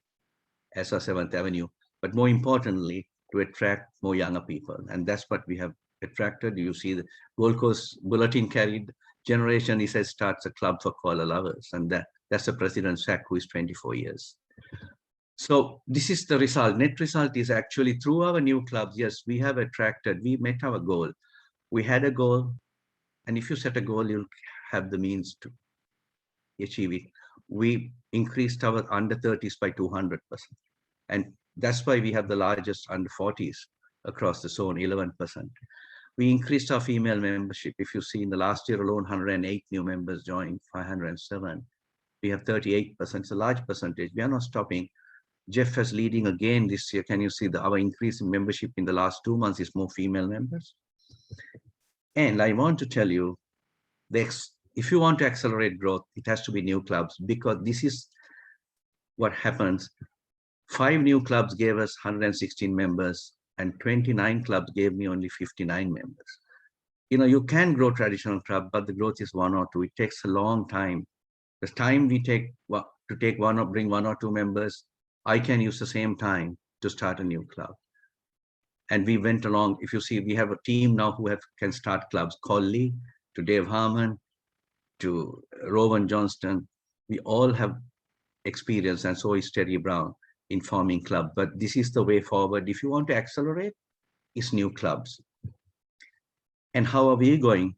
as our 7th Avenue, but more importantly, to attract more younger people. And that's what we have attracted. You see the Gold Coast Bulletin carried generation, he says, starts a club for Koala Lovers. And that's the president, Zach, who is 24 years. So this is the result. Net result is actually through our new clubs, yes, we have attracted, we met our goal. We had a goal, and if you set a goal, you'll have the means to achieve it. We increased our under 30s by 200%. And that's why we have the largest under 40s across the zone, 11%. We increased our female membership. If you see in the last year alone, 108 new members joined, 507. We have 38%, it's a large percentage. We are not stopping. Jeff is leading again this year. Can you see our increase in membership in the last 2 months is more female members? And I want to tell you, if you want to accelerate growth, it has to be new clubs, because this is what happens. 5 new clubs gave us 116 members, and 29 clubs gave me only 59 members. You know, you can grow traditional club, but the growth is 1 or 2. It takes a long time. The time we take to bring 1 or 2 members, I can use the same time to start a new club. And we went along. If you see, we have a team now who can start clubs. Col Lee to Dave Harmon to Rowan Johnston. We all have experience, and so is Terry Brown in forming club. But this is the way forward. If you want to accelerate, it's new clubs. And how are we going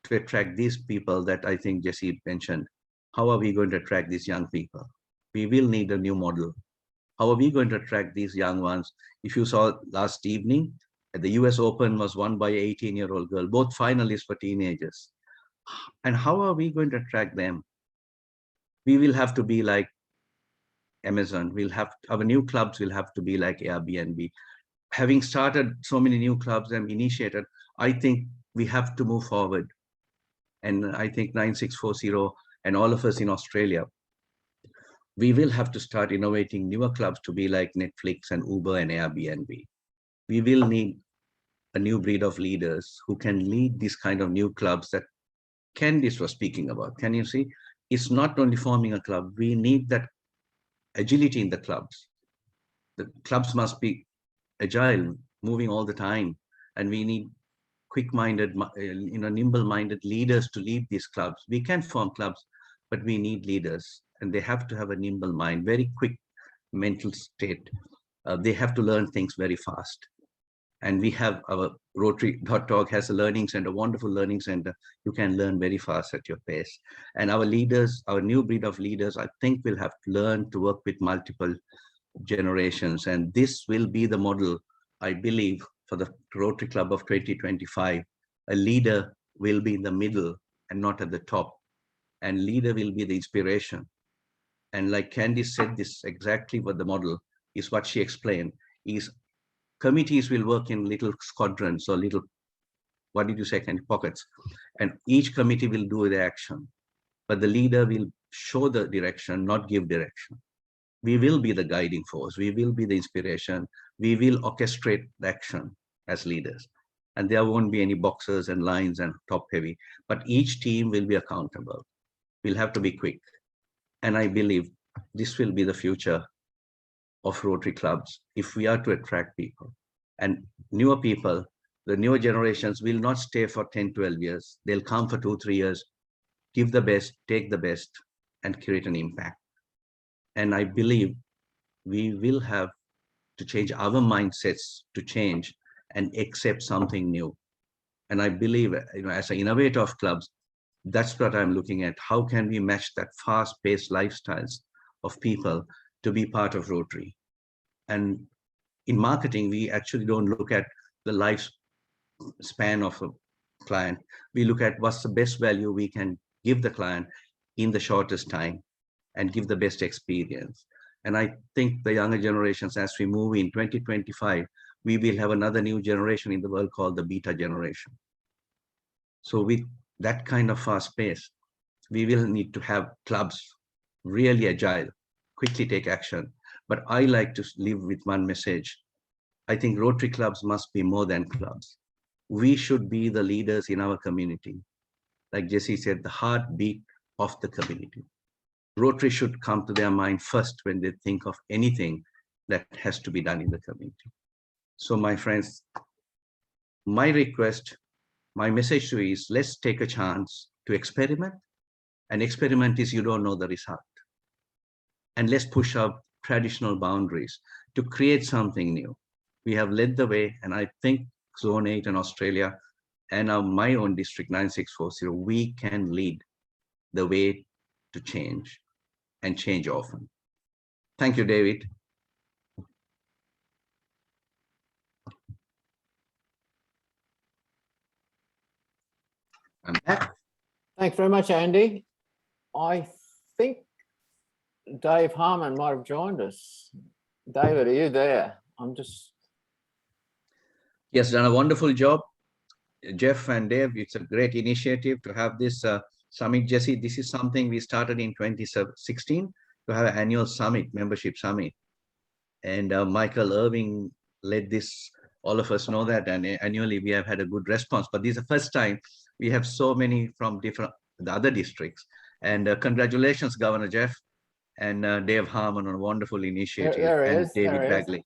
to attract these people that I think Jesse mentioned? How are we going to attract these young people? We will need a new model. How are we going to attract these young ones? If you saw last evening, the US Open was won by an 18-year-old girl. Both finalists were teenagers. And how are we going to attract them? We will have to be like Amazon. Our new clubs will have to be like Airbnb. Having started so many new clubs and initiated, I think we have to move forward. And I think 9640 and all of us in Australia, we will have to start innovating newer clubs to be like Netflix and Uber and Airbnb. We will need a new breed of leaders who can lead these kind of new clubs that Candice was speaking about. Can you see? is not only forming a club. We need that agility in the clubs. The clubs must be agile, moving all the time, and we need quick-minded, nimble-minded leaders to lead these clubs. We can form clubs, but we need leaders, and they have to have a nimble mind, very quick mental state. They have to learn things very fast. And we have our Rotary.org has a learning center, wonderful learning center. You can learn very fast at your pace. And our leaders, our new breed of leaders, I think will have to learn to work with multiple generations. And this will be the model, I believe, for the Rotary Club of 2025. A leader will be in the middle and not at the top. And leader will be the inspiration. And like Candy said, this exactly what the model is, what she explained, is committees will work in little squadrons or little, what did you say, Candy, pockets. And each committee will do the action. But the leader will show the direction, not give direction. We will be the guiding force. We will be the inspiration. We will orchestrate the action as leaders. And there won't be any boxers and lines and top heavy, but each team will be accountable. We'll have to be quick. And I believe this will be the future of Rotary clubs if we are to attract people. And newer people, the newer generations will not stay for 10, 12 years. They'll come for 2, 3 years, give the best, take the best, and create an impact. And I believe we will have to change our mindsets to change and accept something new. And I believe, as an innovator of clubs, that's what I'm looking at. How can we match that fast-paced lifestyles of people to be part of Rotary? And in marketing, we actually don't look at the lifespan of a client. We look at what's the best value we can give the client in the shortest time and give the best experience. And I think the younger generations, as we move in 2025, we will have another new generation in the world called the beta generation. So with that kind of fast pace, we will need to have clubs really agile, quickly take action. But I like to live with one message. I think Rotary clubs must be more than clubs. We should be the leaders in our community. Like Jesse said, the heartbeat of the community. Rotary should come to their mind first when they think of anything that has to be done in the community. So my friends, my request, my message to you is, let's take a chance to experiment. And experiment is you don't know the result. And let's push our traditional boundaries to create something new. We have led the way, and I think Zone 8 in Australia and my own district 9640, we can lead the way to change and change often. Thank you, David. I'm back. Thanks very much, Andy. I think Dave Harmon might have joined us. David, are you there? Yes, done a wonderful job, Jeff and Dave. It's a great initiative to have this summit. Jesse, this is something we started in 2016 to have an annual summit, membership summit. And Michael Irving led this. All of us know that, and annually we have had a good response. But this is the first time we have so many from the other districts. And congratulations, Governor Jeff and Dave Harmon on a wonderful initiative. There and is, David there is. Bagley.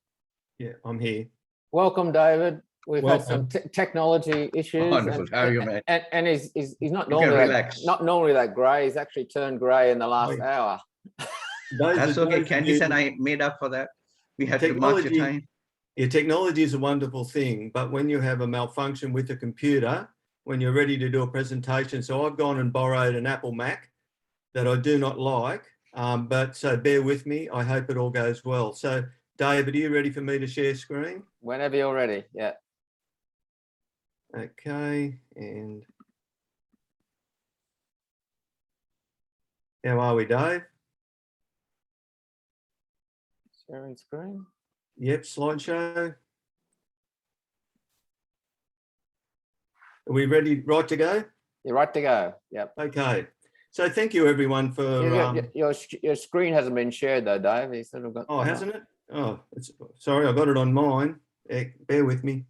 Yeah, I'm here. Welcome, David. We've Welcome. had some technology issues. Wonderful. How are you, man? And he's not You can normally relax. not normally that grey. He's actually turned grey in the last hour. That's okay. Candice and I made up for that. We had to mark your time. Yeah, technology is a wonderful thing, but when you have a malfunction with the computer, when you're ready to do a presentation, so I've gone and borrowed an Apple Mac that I do not like, but so bear with me. I hope it all goes well. So David, are you ready for me to share screen? Whenever you're ready, yeah. Okay, and how are we, Dave? Sharing screen. Yep, slideshow. Are we ready, right to go? You're right to go. Yep. Okay. So thank you everyone for... Your screen hasn't been shared though, Dave. You sort of got. Oh, hasn't it? Oh, sorry, I got it on mine. Bear with me.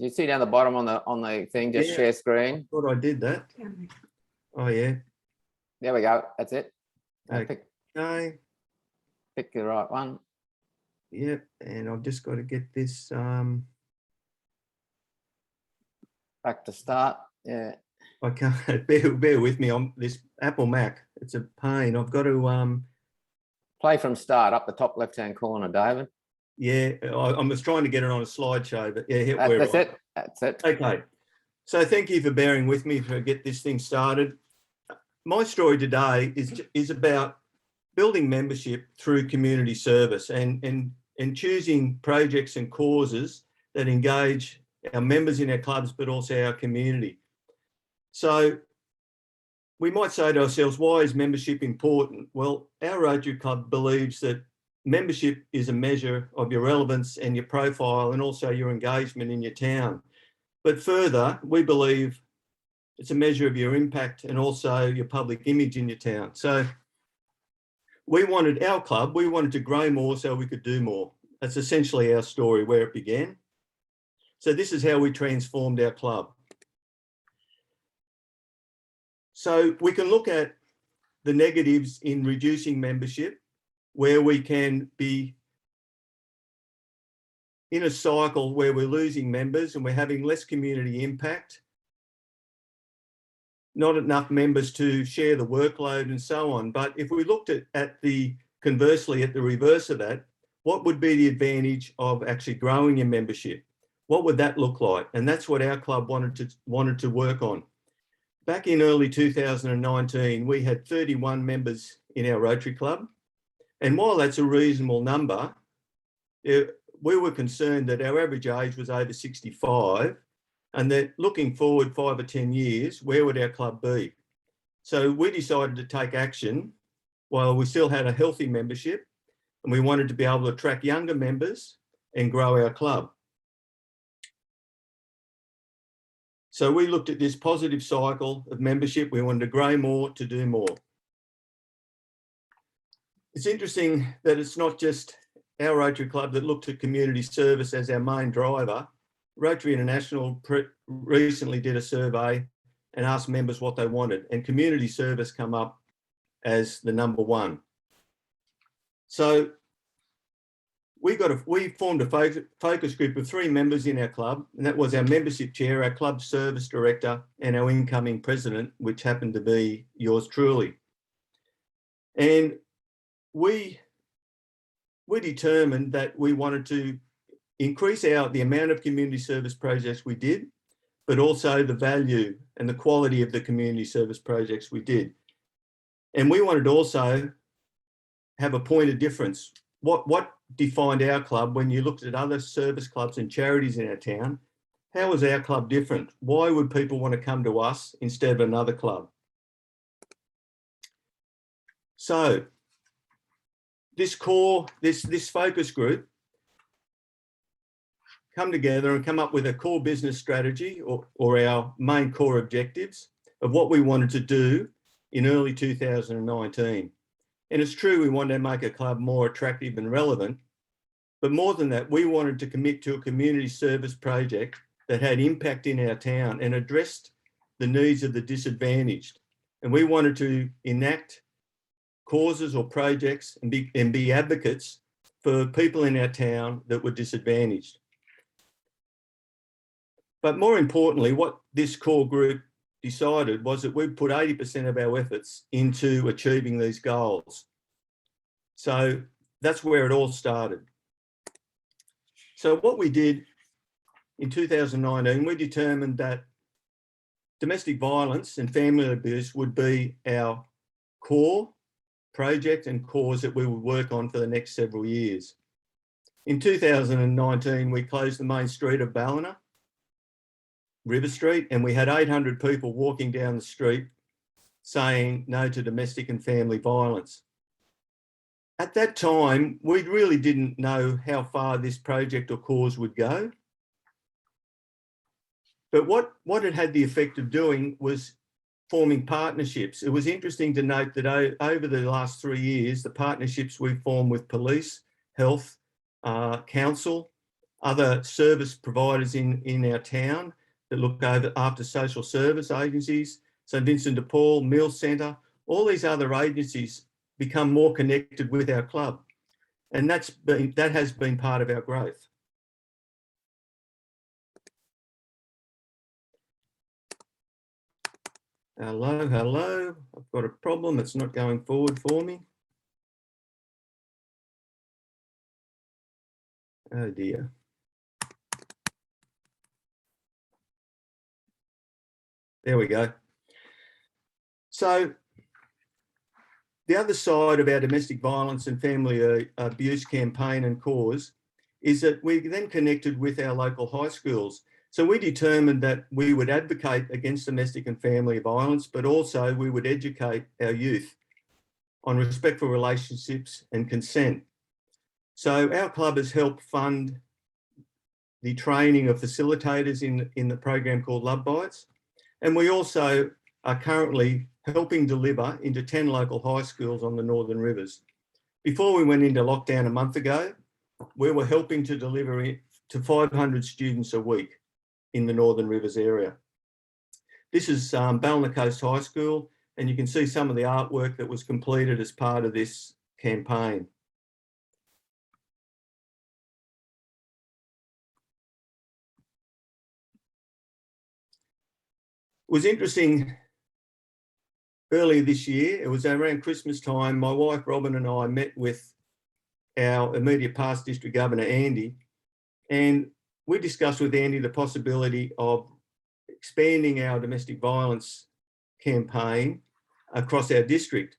You see down the bottom on the thing, just Yeah. share screen. Thought I did that. Oh, yeah. There we go. That's it. Okay. Pick the right one. Yep. And I've just got to get this. Back to start. Yeah. I can't bear with me on this Apple Mac. It's a pain. I've got to Play from start up the top left-hand corner, David. yeah, I'm just trying to get it on a slideshow, but yeah, That's it. That's it. Okay. So thank you for bearing with me to get this thing started. My story today is about building membership through community service and choosing projects and causes that engage our members in our clubs, but also our community. So we might say to ourselves, why is membership important? Well, our Rotary Club believes that membership is a measure of your relevance and your profile and also your engagement in your town. But further, we believe it's a measure of your impact and also your public image in your town. So we wanted to grow more so we could do more. That's essentially our story, where it began. So this is how we transformed our club. So we can look at the negatives in reducing membership, where we can be in a cycle where we're losing members and we're having less community impact, not enough members to share the workload and so on. But if we looked conversely at the reverse of that, what would be the advantage of actually growing your membership? What would that look like? And that's what our club wanted to work on. Back in early 2019, we had 31 members in our Rotary Club. And while that's a reasonable number, we were concerned that our average age was over 65 and that looking forward 5 or 10 years, where would our club be? So we decided to take action while we still had a healthy membership, and we wanted to be able to attract younger members and grow our club. So we looked at this positive cycle of membership. We wanted to grow more, to do more. It's interesting that it's not just our Rotary Club that looked at community service as our main driver. Rotary International recently did a survey and asked members what they wanted, and community service come up as the number one. So we formed a focus group of 3 members in our club, and that was our membership chair, our club service director, and our incoming president, which happened to be yours truly. And we determined that we wanted to increase the amount of community service projects we did, but also the value and the quality of the community service projects we did. And we wanted to also have a point of difference. What defined our club when you looked at other service clubs and charities in our town? How was our club different? Why would people want to come to us instead of another club? So this focus group come together and come up with a core business strategy or our main core objectives of what we wanted to do in early 2019. And it's true, we wanted to make a club more attractive and relevant, but more than that, we wanted to commit to a community service project that had impact in our town and addressed the needs of the disadvantaged. And we wanted to enact causes or projects and be advocates for people in our town that were disadvantaged. But more importantly, what this core group decided was that we'd put 80% of our efforts into achieving these goals. So that's where it all started. So what we did in 2019, we determined that domestic violence and family abuse would be our core project and cause that we would work on for the next several years. In 2019, we closed the main street of Ballina, River Street, and we had 800 people walking down the street saying no to domestic and family violence. At that time, we really didn't know how far this project or cause would go. But what it had the effect of doing was forming partnerships. It was interesting to note that over the last 3 years, the partnerships we've formed with police, health, council, other service providers in our town that look after social service agencies, St Vincent de Paul, Mill Centre, all these other agencies become more connected with our club. And that has been part of our growth. Hello, hello. I've got a problem. It's not going forward for me. Oh dear. There we go. So the other side of our domestic violence and family abuse campaign and cause is that we then connected with our local high schools. So we determined that we would advocate against domestic and family violence, but also we would educate our youth on respectful relationships and consent. So our club has helped fund the training of facilitators in the program called Love Bites. And we also are currently helping deliver into 10 local high schools on the Northern Rivers. Before we went into lockdown a month ago, we were helping to deliver to 500 students a week in the Northern Rivers area. This is Ballina Coast High School, and you can see some of the artwork that was completed as part of this campaign. It was interesting, earlier this year, it was around Christmas time, my wife Robin and I met with our immediate past District Governor, Andy, and we discussed with Andy the possibility of expanding our domestic violence campaign across our district.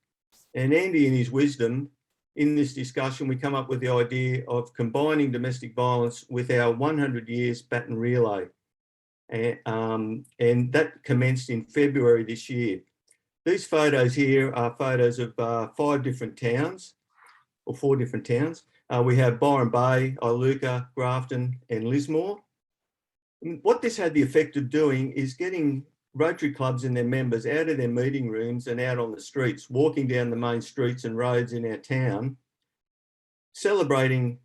And Andy, in his wisdom, in this discussion, we come up with the idea of combining domestic violence with our 100 years baton relay. And that commenced in February this year. These photos here are photos of 5 different towns, or 4 different towns. We have Byron Bay, Iluka, Grafton, and Lismore. And what this had the effect of doing is getting Rotary clubs and their members out of their meeting rooms and out on the streets, walking down the main streets and roads in our town, celebrating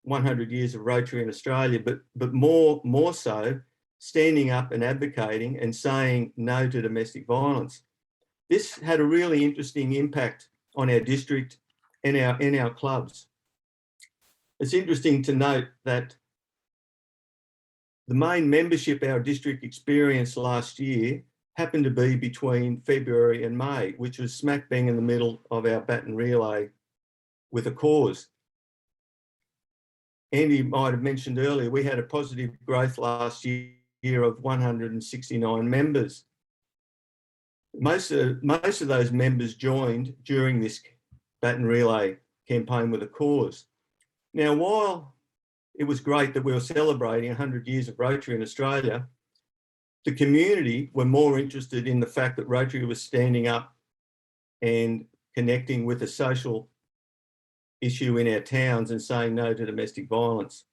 100 years of Rotary in Australia, but more so, standing up and advocating and saying no to domestic violence. This had a really interesting impact on our district and our clubs. It's interesting to note that the main membership our district experienced last year happened to be between February and May, which was smack bang in the middle of our baton relay with a cause. Andy might have mentioned earlier, we had a positive growth last year of 169 members. Most of those members joined during this baton relay campaign with a cause. Now, while it was great that we were celebrating 100 years of Rotary in Australia, the community were more interested in the fact that Rotary was standing up and connecting with a social issue in our towns and saying no to domestic violence.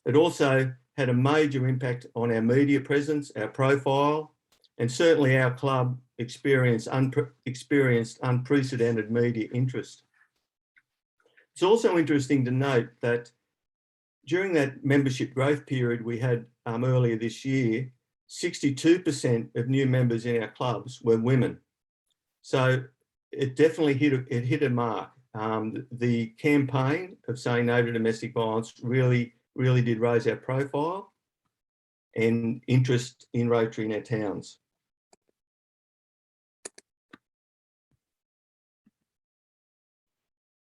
It also had a major impact on our media presence, our profile, and certainly our club experienced unprecedented media interest. It's also interesting to note that during that membership growth period we had earlier this year, 62% of new members in our clubs were women. So it definitely hit a mark. The campaign of saying no to domestic violence really did raise our profile and interest in Rotary in our towns.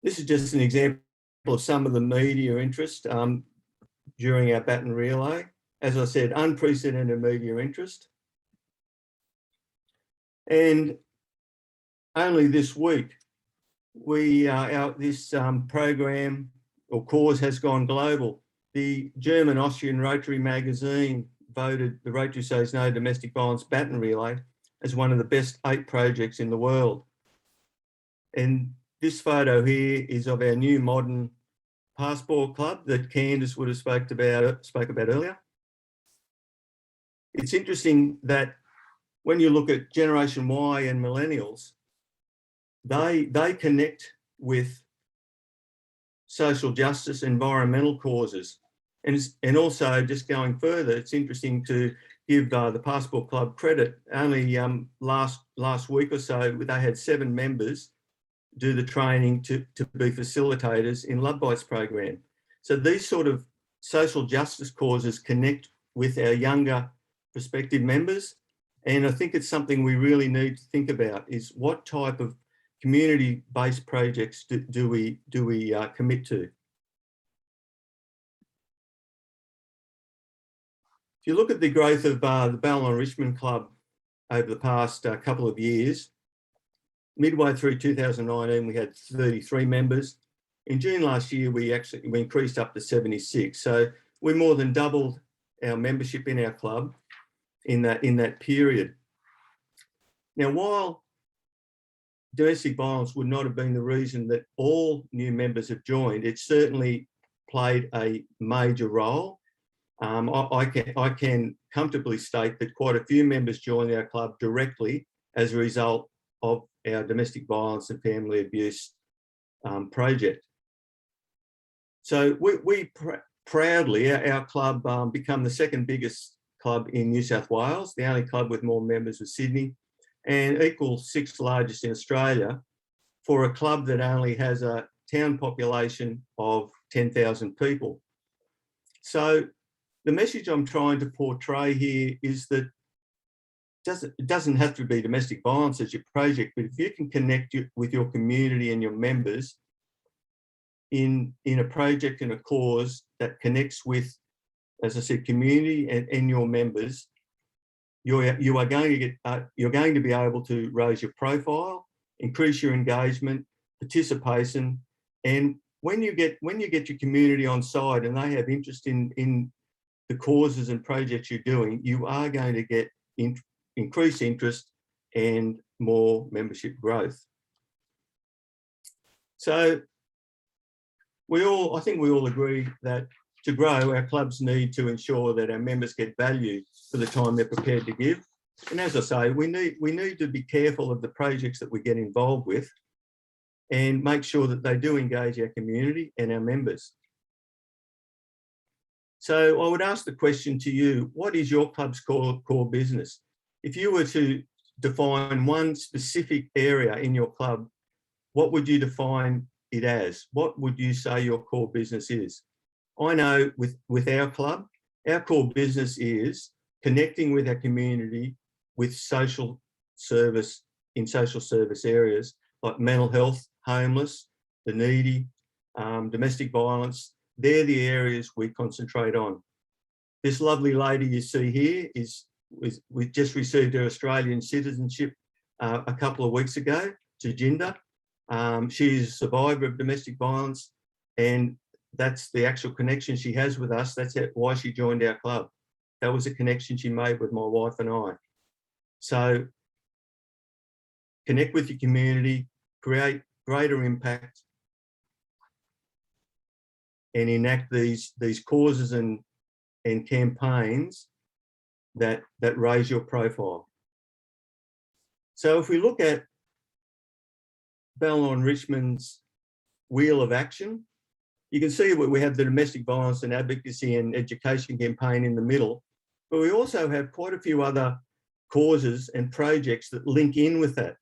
This is just an example of some of the media interest during our baton relay. As I said, unprecedented media interest. And only this week, this program or cause has gone global. The German Austrian Rotary magazine voted the Rotary Says No Domestic Violence Baton Relay as one of the best 8 projects in the world. And this photo here is of our new modern passport club that Candice would have spoke about earlier. It's interesting that when you look at Generation Y and millennials, they connect with social justice, environmental causes, And also, just going further, it's interesting to give the Passport Club credit. Only last week or so, they had 7 members do the training to be facilitators in Love Bites program. So these sort of social justice causes connect with our younger prospective members. And I think it's something we really need to think about, is what type of community-based projects do we commit to? If you look at the growth of the Ballon Richmond Club over the past couple of years, midway through 2019, we had 33 members. In June last year, we increased up to 76. So we more than doubled our membership in our club in that period. Now, while domestic violence would not have been the reason that all new members have joined, it certainly played a major role. I can comfortably state that quite a few members joined our club directly as a result of our domestic violence and family abuse project. So we proudly, our club become the second biggest club in New South Wales. The only club with more members was Sydney, and equal 6th largest in Australia for a club that only has a town population of 10,000 people. So the message I'm trying to portray here is that it doesn't have to be domestic violence as your project, but if you can connect with your community and your members in a project and a cause that connects with, as I said, community and your members, you're going to be able to raise your profile, increase your engagement, participation, and when you get your community on side and they have interest in the causes and projects you're doing, you are going to get increased interest and more membership growth. So I think we all agree that to grow, our clubs need to ensure that our members get value for the time they're prepared to give. And as I say, we need to be careful of the projects that we get involved with and make sure that they do engage our community and our members. So I would ask the question to you, what is your club's core business? If you were to define one specific area in your club, what would you define it as? What would you say your core business is? I know with our club, our core business is connecting with our community with social service in social service areas like mental health, homeless, the needy, domestic violence. They're the areas we concentrate on. This lovely lady you see here we just received her Australian citizenship a couple of weeks ago, Jacinda. She's a survivor of domestic violence, and that's the actual connection she has with us. That's why she joined our club. That was a connection she made with my wife and I. So connect with your community, create greater impact, and enact these causes and campaigns that raise your profile. So if we look at Ballon Richmond's wheel of action, you can see we have the domestic violence and advocacy and education campaign in the middle, but we also have quite a few other causes and projects that link in with that,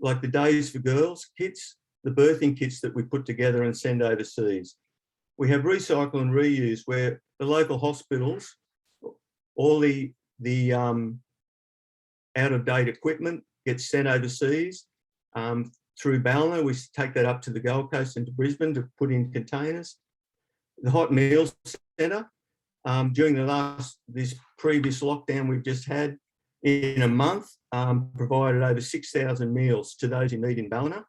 like the Days for Girls kits, the birthing kits that we put together and send overseas. We have recycle and reuse, where the local hospitals, all the out-of-date equipment gets sent overseas. Through Ballina, we take that up to the Gold Coast and to Brisbane to put in containers. The Hot Meals Centre, during this previous lockdown we've just had, in a month, provided over 6,000 meals to those in need in Ballina.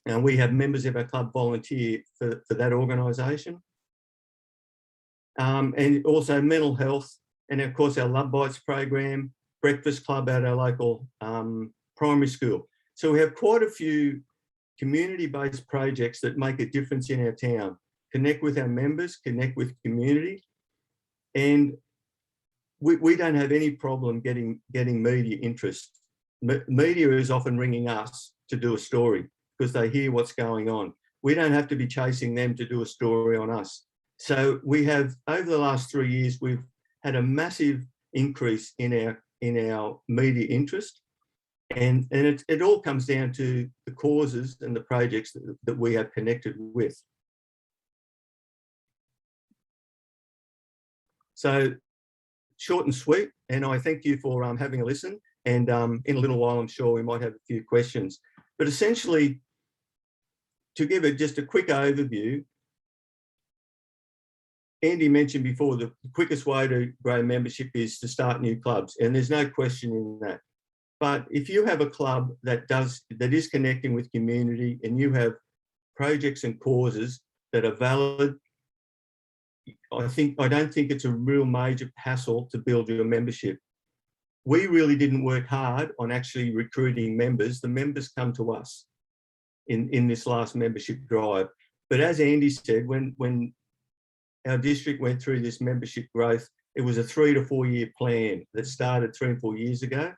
And we have members of our club volunteer for that organisation. And also mental health, and of course our Love Bites program, breakfast club at our local primary school. So we have quite a few community-based projects that make a difference in our town. Connect with our members, connect with community, and we don't have any problem getting media interest. Media is often ringing us to do a story because they hear what's going on. We don't have to be chasing them to do a story on us. So we have, over the last 3 years, we've had a massive increase in our media interest. And it all comes down to the causes and the projects that we have connected with. So short and sweet, and I thank you for having a listen. And in a little while, I'm sure we might have a few questions. But essentially, to give it just a quick overview, Andy mentioned before the quickest way to grow membership is to start new clubs, and there's no question in that. But if you have a club that is connecting with community, and you have projects and causes that are valid, I don't think it's a real major hassle to build your membership. We really didn't work hard on actually recruiting members. The members come to us in this last membership drive. But as Andy said, when our district went through this membership growth, it was a 3 to 4 year plan that started 3 and 4 years ago.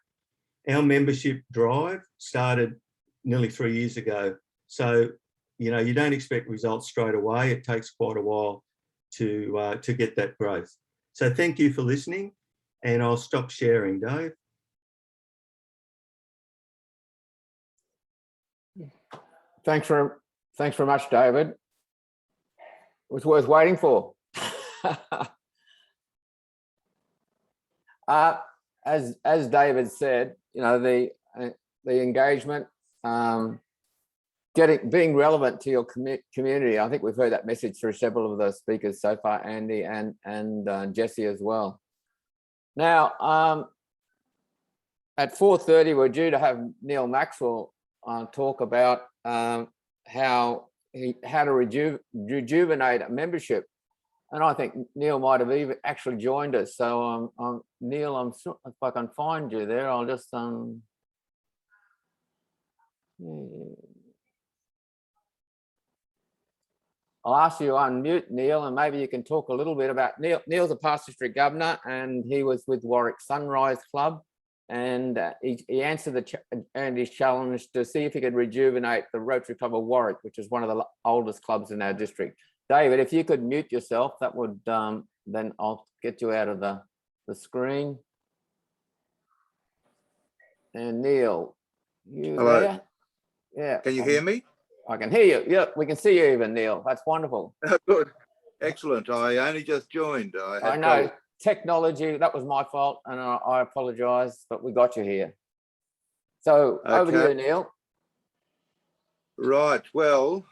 Our membership drive started nearly 3 years ago. So, you know, you don't expect results straight away. It takes quite a while to get that growth. So thank you for listening, and I'll stop sharing, Dave. Thanks very much, David. It was worth waiting for. As David said, you know, the engagement, being relevant to your community. I think we've heard that message through several of the speakers so far, Andy and Jesse as well. Now, at 4:30, we're due to have Neil Maxwell talk about how to rejuvenate a membership. And I think Neil might have even actually joined us. So Neil, if I can find you there, I'll just I'll ask you to unmute, Neil, and maybe you can talk a little bit about Neil. Neil's a past district governor, and he was with Warwick Sunrise Club, and he answered Andy's challenge to see if he could rejuvenate the Rotary Club of Warwick, which is one of the oldest clubs in our district. David, if you could mute yourself, that would then I'll get you out of the screen. And Neil, you Hello. there? Yeah. Can you hear me? I can hear you. Yeah, we can see you even, Neil. That's wonderful. Good. Excellent. I only just joined. I know. Technology, that was my fault, and I apologise, but we got you here. So over to you, Neil. Right. Well,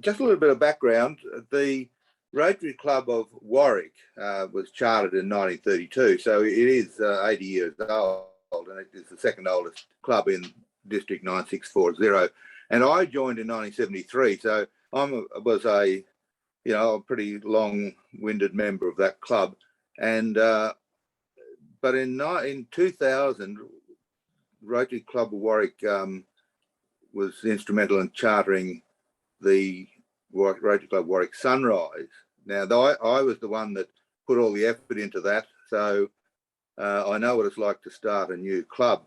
just a little bit of background. The Rotary Club of Warwick was chartered in 1932, so it is 80 years old, and it is the second oldest club in District 9640. And I joined in 1973, so I was a pretty long-winded member of that club. And but in 2000, Rotary Club of Warwick was instrumental in chartering the Rotary Club Warwick Sunrise. Now, I was the one that put all the effort into that, so I know what it's like to start a new club.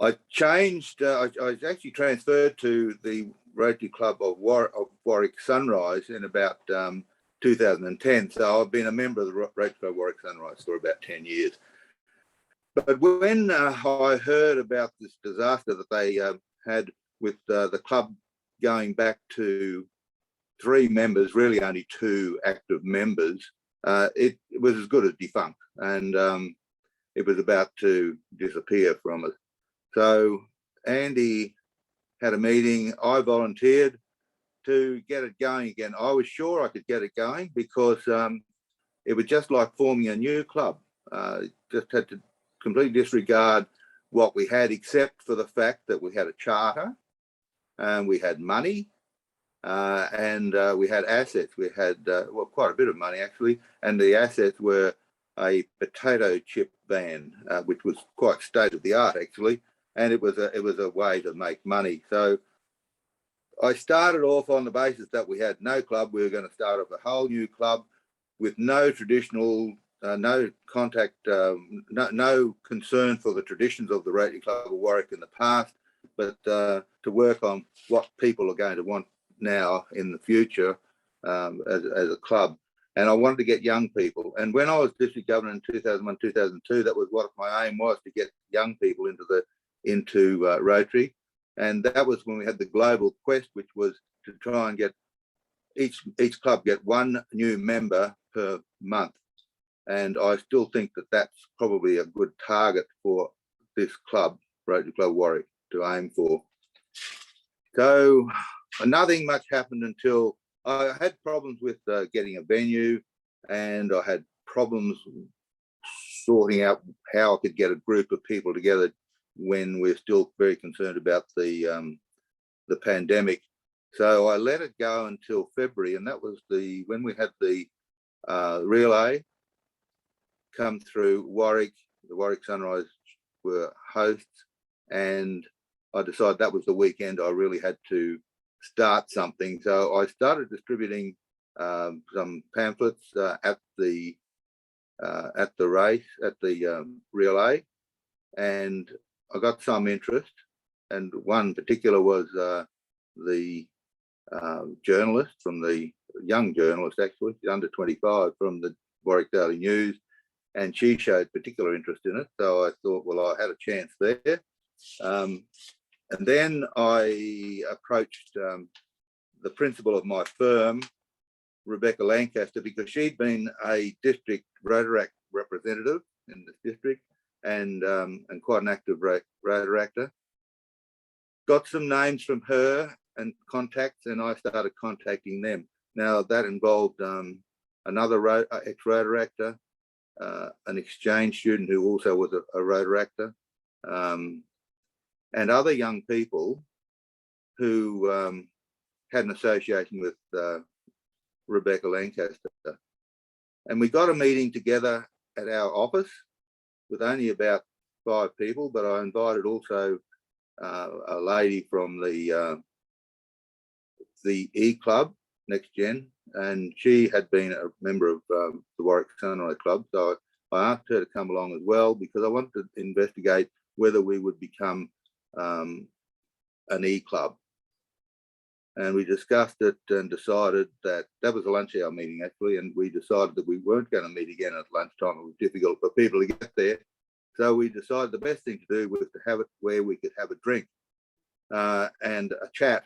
I changed, I was actually transferred to the Rotary Club of Warwick Sunrise in about 2010. So I've been a member of the Rotary Club Warwick Sunrise for about 10 years. But when I heard about this disaster that they had with the club going back to 3 members, really only 2 active members, it was as good as defunct, and it was about to disappear from us. So Andy had a meeting. I volunteered to get it going again. I was sure I could get it going because it was just like forming a new club. Just had to completely disregard what we had, except for the fact that we had a charter, and we had money, and we had assets. We had quite a bit of money actually, and the assets were a potato chip van, which was quite state of the art actually, and it was a way to make money. So I started off on the basis that we had no club. We were going to start off a whole new club with no traditional, no contact, no concern for the traditions of the Rotary Club of Warwick in the past, but to work on what people are going to want now in the future. as a club. And I wanted to get young people. And when I was district governor in 2001, 2002, that was what my aim was, to get young people into Rotary. And that was when we had the global quest, which was to try and get each club get one new member per month. And I still think that that's probably a good target for this club, Rotary Club Warwick, to aim for. So nothing much happened until I had problems with getting a venue, and I had problems sorting out how I could get a group of people together when we're still very concerned about the pandemic. So I let it go until February, and that was when we had the relay come through Warwick. The Warwick Sunrise were hosts, and I decided that was the weekend I really had to start something. So I started distributing some pamphlets at the race, at the relay, and I got some interest. And one particular was the journalist from the young journalist, actually, under 25, from the Warwick Daily News, and she showed particular interest in it. So I thought, well, I had a chance there. And then I approached the principal of my firm, Rebecca Lancaster, because she'd been a district Rotaract representative in this district, and quite an active Rotaractor. Got some names from her and contacts, and I started contacting them. Now that involved another ex-Rotaractor, an exchange student who also was a Rotaractor, and other young people who had an association with Rebecca Lancaster. And we got a meeting together at our office with only about 5 people, but I invited also a lady from the E-Club, Next Gen, and she had been a member of the Warwick Sunrise Club. So I asked her to come along as well, because I wanted to investigate whether we would become an E-Club. And we discussed it and decided that was a lunch hour meeting, actually, and we decided that we weren't going to meet again at lunchtime. It was difficult for people to get there. So we decided the best thing to do was to have it where we could have a drink and a chat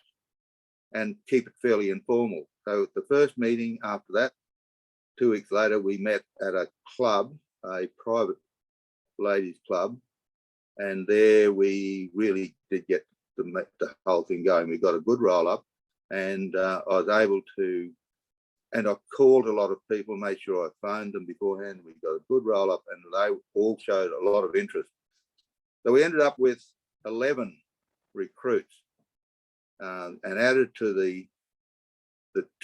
and keep it fairly informal. So the first meeting after that, 2 weeks later, we met at a club, a private ladies club, and there we really did get the whole thing going. We got a good roll up, and I was able to, and I called a lot of people, made sure I phoned them beforehand. We got a good roll up, and they all showed a lot of interest. So we ended up with 11 recruits, and added to the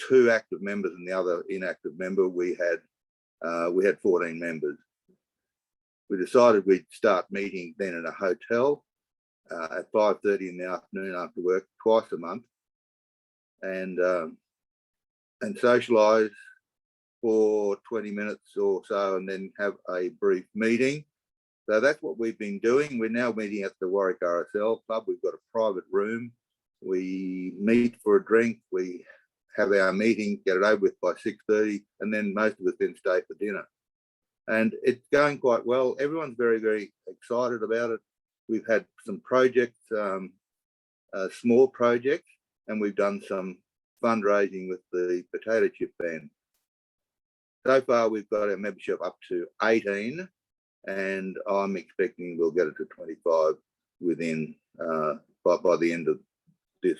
2 active members and the other inactive member, we had 14 members. We decided we'd start meeting then in a hotel at 5:30 in the afternoon after work, twice a month, and socialise for 20 minutes or so, and then have a brief meeting. So that's what we've been doing. We're now meeting at the Warwick RSL Club. We've got a private room. We meet for a drink. We have our meeting, get it over with by 6:30, and then most of us then stay for dinner. And it's going quite well. Everyone's very, very excited about it. We've had some projects, small projects, and we've done some fundraising with the potato chip band. So far, we've got our membership up to 18, and I'm expecting we'll get it to 25 within by the end of this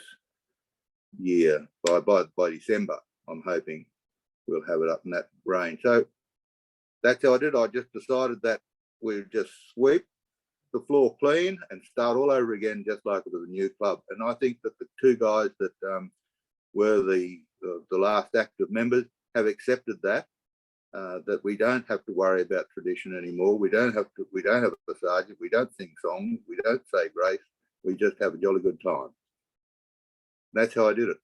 year. By December, I'm hoping we'll have it up in that range. So that's how I did. I just decided that we'd just sweep the floor clean and start all over again, just like it was a new club. And I think that the 2 guys that were the last active members have accepted that we don't have to worry about tradition anymore. We don't have a sergeant. We don't sing songs. We don't say grace. We just have a jolly good time. That's how I did it.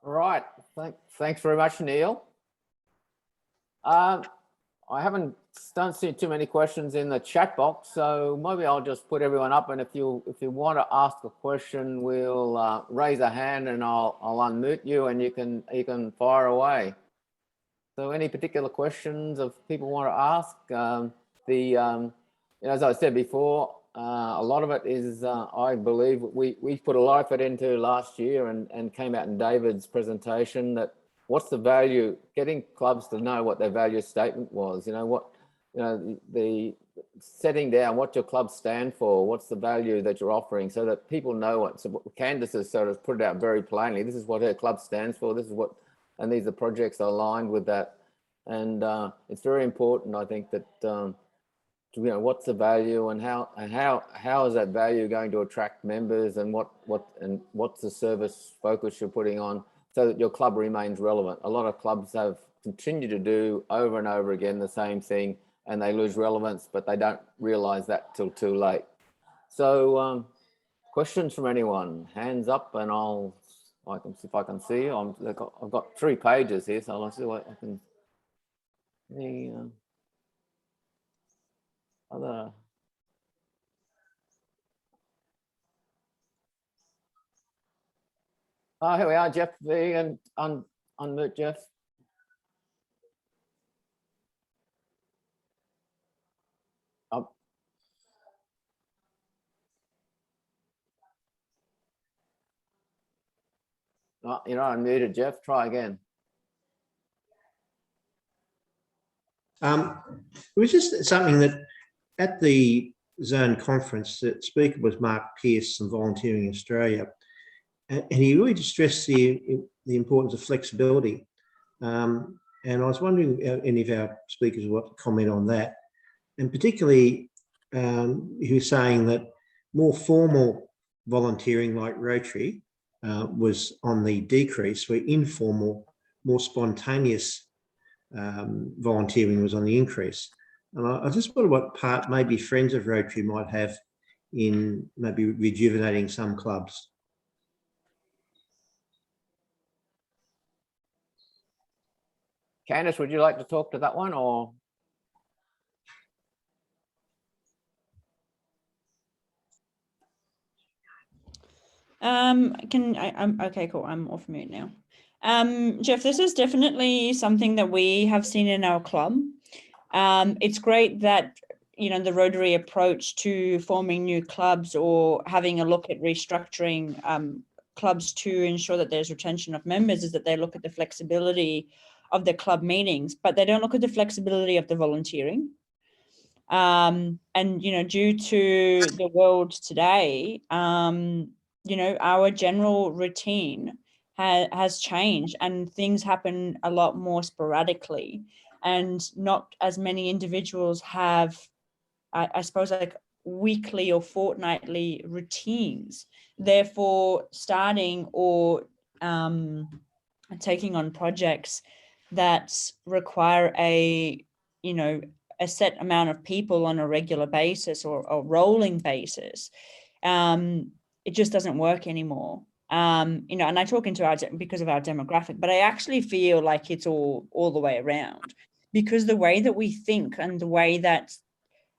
All right. Thanks very much, Neil. I don't see too many questions in the chat box, so maybe I'll just put everyone up. And if you want to ask a question, we'll raise a hand and I'll unmute you and you can fire away. So any particular questions if people want to ask? As I said before, a lot of it is, I believe we put a lot of effort into last year and came out in David's presentation that what's the value, getting clubs to know what their value statement was, the setting down what your clubs stand for, what's the value that you're offering so that people know what. So Candace has sort of put it out very plainly. This is what her club stands for. This is what, and these are projects aligned with that. And it's very important, I think, that what's the value and how is that value going to attract members, and what's the service focus you're putting on so that your club remains relevant. A lot of clubs have continued to do over and over again the same thing, and they lose relevance, but they don't realize that till too late. So questions from anyone? Hands up, and I can see if I can see you. I've got 3 pages here, so I'll see what I can. The other. Oh, here we are, Jeff V, and unmute Jeff. Oh, you're not unmuted, Jeff. Try again. It was just something that at the Zone conference, the speaker was Mark Pearce from Volunteering Australia, and he really stressed the importance of flexibility. And I was wondering if any of our speakers would comment on that. And particularly, he was saying that more formal volunteering like Rotary was on the decrease, where informal, more spontaneous volunteering was on the increase. And I just wonder what part maybe Friends of Rotary might have in maybe rejuvenating some clubs. Candice, would you like to talk to that one, or? Okay, cool. I'm off mute now. Jeff, this is definitely something that we have seen in our club. It's great that, the Rotary approach to forming new clubs or having a look at restructuring clubs to ensure that there's retention of members is that they look at the flexibility of the club meetings, but they don't look at the flexibility of the volunteering. And, due to the world today, our general routine has changed and things happen a lot more sporadically, and not as many individuals have, I suppose, like weekly or fortnightly routines. Therefore, starting or taking on projects that require a set amount of people on a regular basis or a rolling basis, it just doesn't work anymore. And I talk into because of our demographic, but I actually feel like it's all the way around, because the way that we think and the way that,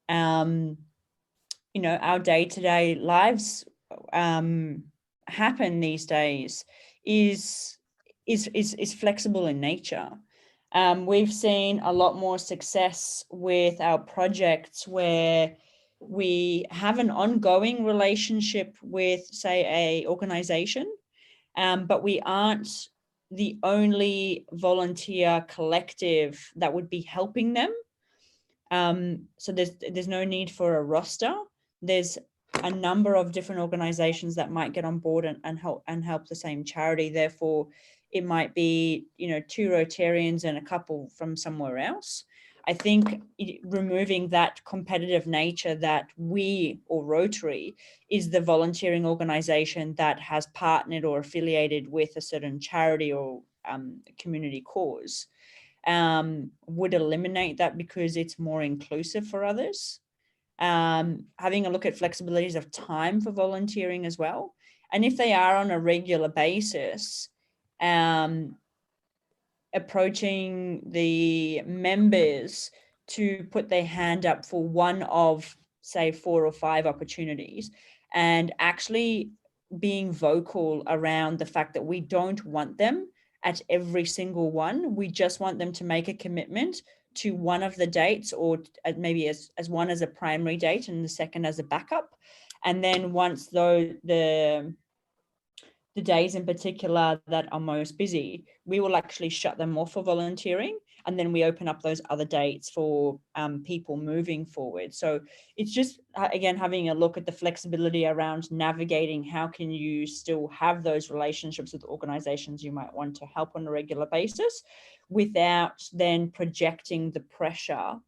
our day-to-day lives happen these days is flexible in nature. We've seen a lot more success with our projects where we have an ongoing relationship with, say, a organization, but we aren't the only volunteer collective that would be helping them. So there's no need for a roster. There's a number of different organizations that might get on board and help the same charity. Therefore, it might be, 2 Rotarians and a couple from somewhere else. I think removing that competitive nature that we, or Rotary, is the volunteering organization that has partnered or affiliated with a certain charity or community cause, would eliminate that, because it's more inclusive for others. Having a look at flexibilities of time for volunteering as well. And if they are on a regular basis, approaching the members to put their hand up for one of, say, 4 or 5 opportunities, and actually being vocal around the fact that we don't want them at every single one. We just want them to make a commitment to one of the dates, or maybe as one as a primary date and the second as a backup. And then once the days in particular that are most busy, we will actually shut them off for volunteering, and then we open up those other dates for people moving forward. So it's just, again, having a look at the flexibility around navigating how can you still have those relationships with organizations you might want to help on a regular basis without then projecting the pressure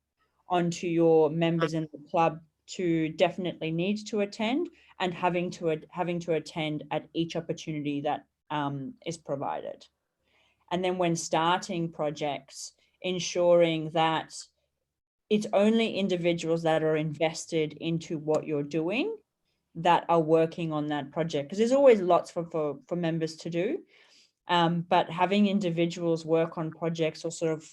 onto your members in the club to definitely need to attend, and having to attend at each opportunity that is provided. And then when starting projects, ensuring that it's only individuals that are invested into what you're doing that are working on that project, because there's always lots for members to do. But having individuals work on projects, or sort of,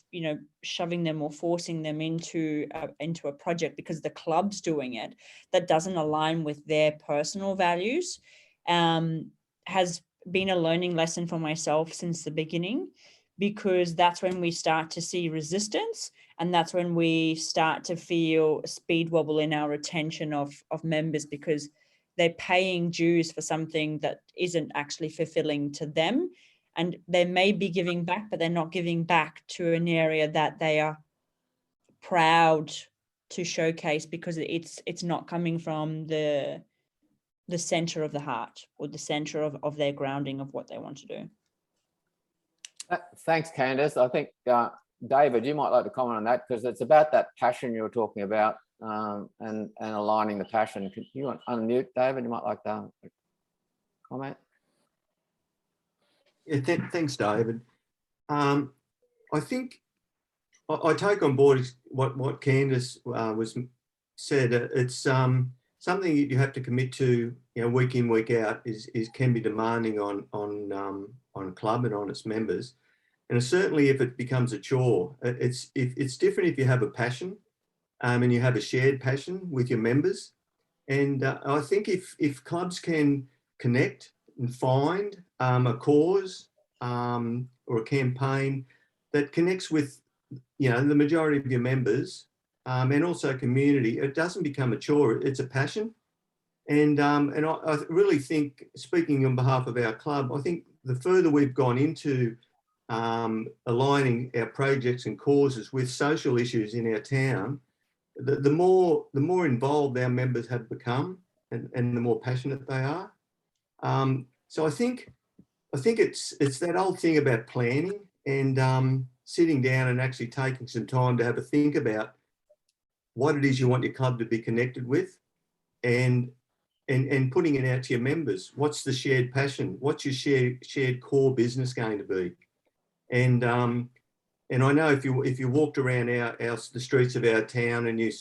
shoving them or forcing them into a project because the club's doing it, that doesn't align with their personal values, has been a learning lesson for myself since the beginning, because that's when we start to see resistance, and that's when we start to feel speed wobble in our retention of members, because they're paying dues for something that isn't actually fulfilling to them. And they may be giving back, but they're not giving back to an area that they are proud to showcase, because it's not coming from the center of the heart, or the center of their grounding of what they want to do. Thanks, Candice. I think, David, you might like to comment on that, because it's about that passion you were talking about, and aligning the passion. Can you unmute, David? You might like to comment. Yeah, thanks, David. I think I take on board what Candice said. It's something that you have to commit to, week in, week out. Can be demanding on a club and on its members, and certainly if it becomes a chore. It's different if you have a passion, and you have a shared passion with your members. And I think if clubs can connect and find a cause or a campaign that connects with, the majority of your members, and also community, it doesn't become a chore. It's a passion. And I really think, speaking on behalf of our club, I think the further we've gone into aligning our projects and causes with social issues in our town, the more involved our members have become, and the more passionate they are. So I think it's that old thing about planning and sitting down and actually taking some time to have a think about what it is you want your club to be connected with, and putting it out to your members. What's the shared passion? What's your shared core business going to be? And I know if you walked around the streets of our town, and you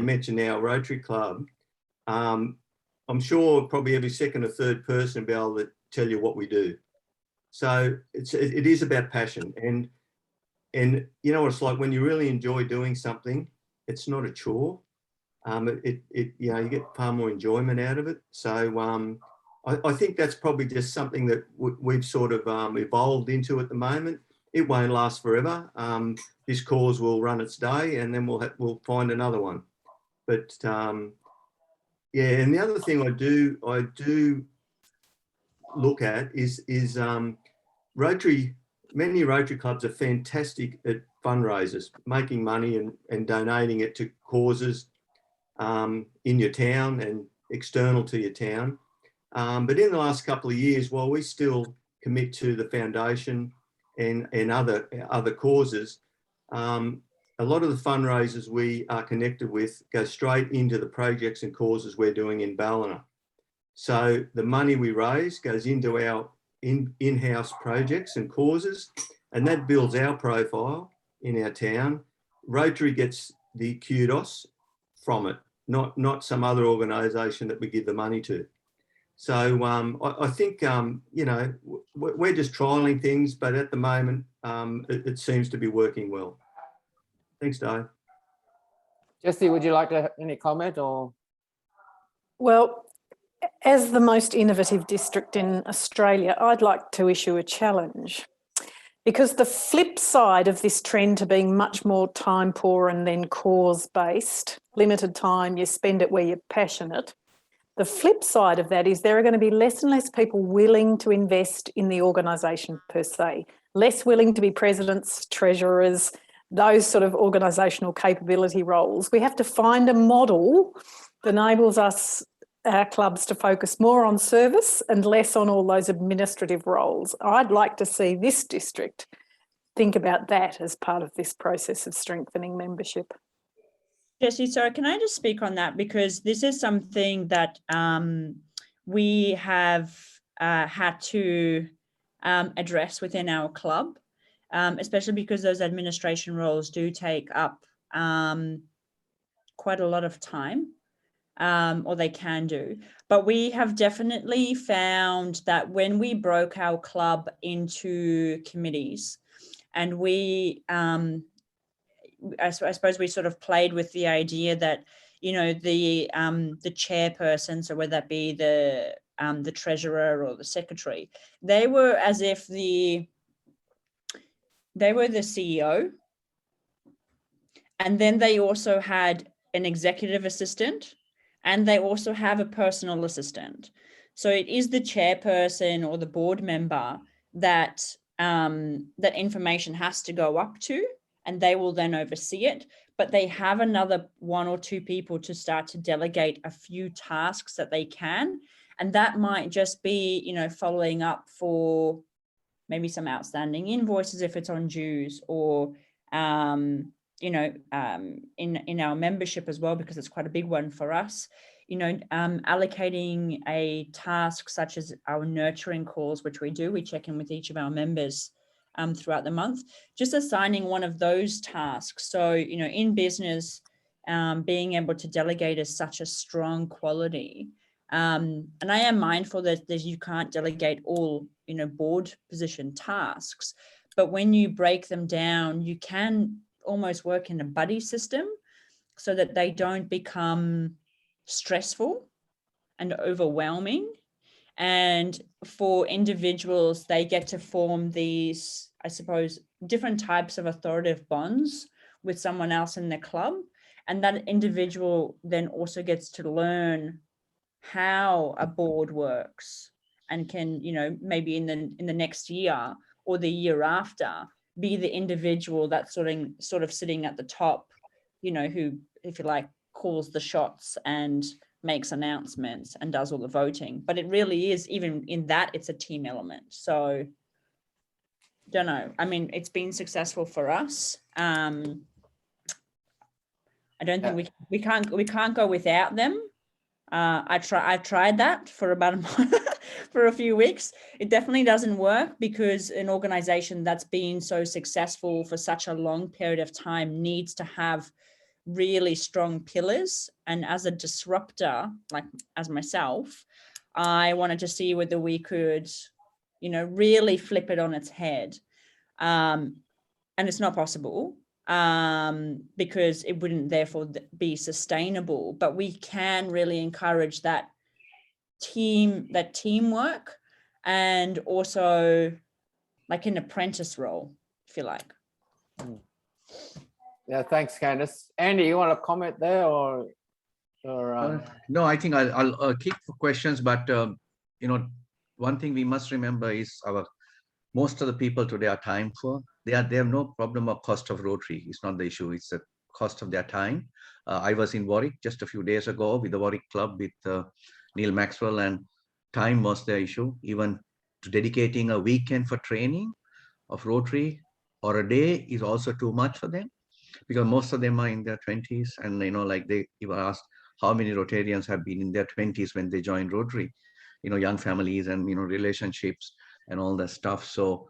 mentioned our Rotary Club, I'm sure probably every second or third person will be able to tell you what we do. So it is about passion, and you know what it's like when you really enjoy doing something. It's not a chore. You get far more enjoyment out of it. So I think that's probably just something that we've sort of evolved into at the moment. It won't last forever. This cause will run its day, and then we'll find another one. But yeah, and the other thing I do look at is Rotary. Many Rotary clubs are fantastic at fundraisers, making money and donating it to causes in your town and external to your town. But in the last couple of years, while we still commit to the foundation and other causes, a lot of the fundraisers we are connected with go straight into the projects and causes we're doing in Ballina. So the money we raise goes into our in-house projects and causes, and that builds our profile in our town. Rotary gets the kudos from it, not some other organisation that we give the money to. So I think, we're just trialling things, but at the moment, it seems to be working well. Thanks, Dave. Jesse, would you like to any comment or? Well, as the most innovative district in Australia, I'd like to issue a challenge, because the flip side of this trend to being much more time poor and then cause-based, limited time, you spend it where you're passionate. The flip side of that is there are going to be less and less people willing to invest in the organisation per se, less willing to be presidents, treasurers, those sort of organisational capability roles. We have to find a model that enables us, our clubs, to focus more on service and less on all those administrative roles. I'd like to see this district think about that as part of this process of strengthening membership. Jesse, sorry, can I just speak on that? Because this is something that we have had to address within our club, especially because those administration roles do take up quite a lot of time, or they can do. But we have definitely found that when we broke our club into committees, and we I suppose we sort of played with the idea that, you know, the chairperson, so whether that be the treasurer or the secretary, they were as if they were the CEO, and then they also had an executive assistant, and they also have a personal assistant. So it is the chairperson or the board member that that information has to go up to, and they will then oversee it. But they have another 1 or 2 people to start to delegate a few tasks that they can. And that might just be, you know, following up for maybe some outstanding invoices if it's on dues, or, you know, in our membership as well, because it's quite a big one for us, you know, allocating a task such as our nurturing calls, which we do, we check in with each of our members throughout the month, just assigning one of those tasks. So, you know, in business, being able to delegate is such a strong quality. And I am mindful that you can't delegate all, you know, board position tasks, but when you break them down, you can almost work in a buddy system so that they don't become stressful and overwhelming. And for individuals, they get to form these, I suppose, different types of authoritative bonds with someone else in the club. And that individual then also gets to learn how a board works, and can, you know, maybe in the next year or the year after, be the individual that's sort of sitting at the top, you know, who, if you like, calls the shots and makes announcements and does all the voting. But it really is, even in that, it's a team element. So don't know. I mean, it's been successful for us. I don't think we can't go without them. I've tried that for about a month, for a few weeks. It definitely doesn't work, because an organization that's been so successful for such a long period of time needs to have really strong pillars. And as a disruptor, like as myself, I wanted to see whether we could, you know, really flip it on its head. And it's not possible, because it wouldn't therefore be sustainable. But we can really encourage that teamwork, and also like an apprentice role, if you like. Yeah, thanks, Candice. Andy, you want to comment there, or no, I think I'll keep for questions, but you know, one thing we must remember is most of the people today are time poor. They have no problem of cost of Rotary. It's not the issue. It's the cost of their time. I was in Warwick just a few days ago with the Warwick Club with Neil Maxwell, and time was the issue. Even to dedicating a weekend for training of Rotary or a day is also too much for them, because most of them are in their 20s, and you know, like they even asked how many Rotarians have been in their 20s when they joined Rotary, you know, young families and, you know, relationships and all that stuff. So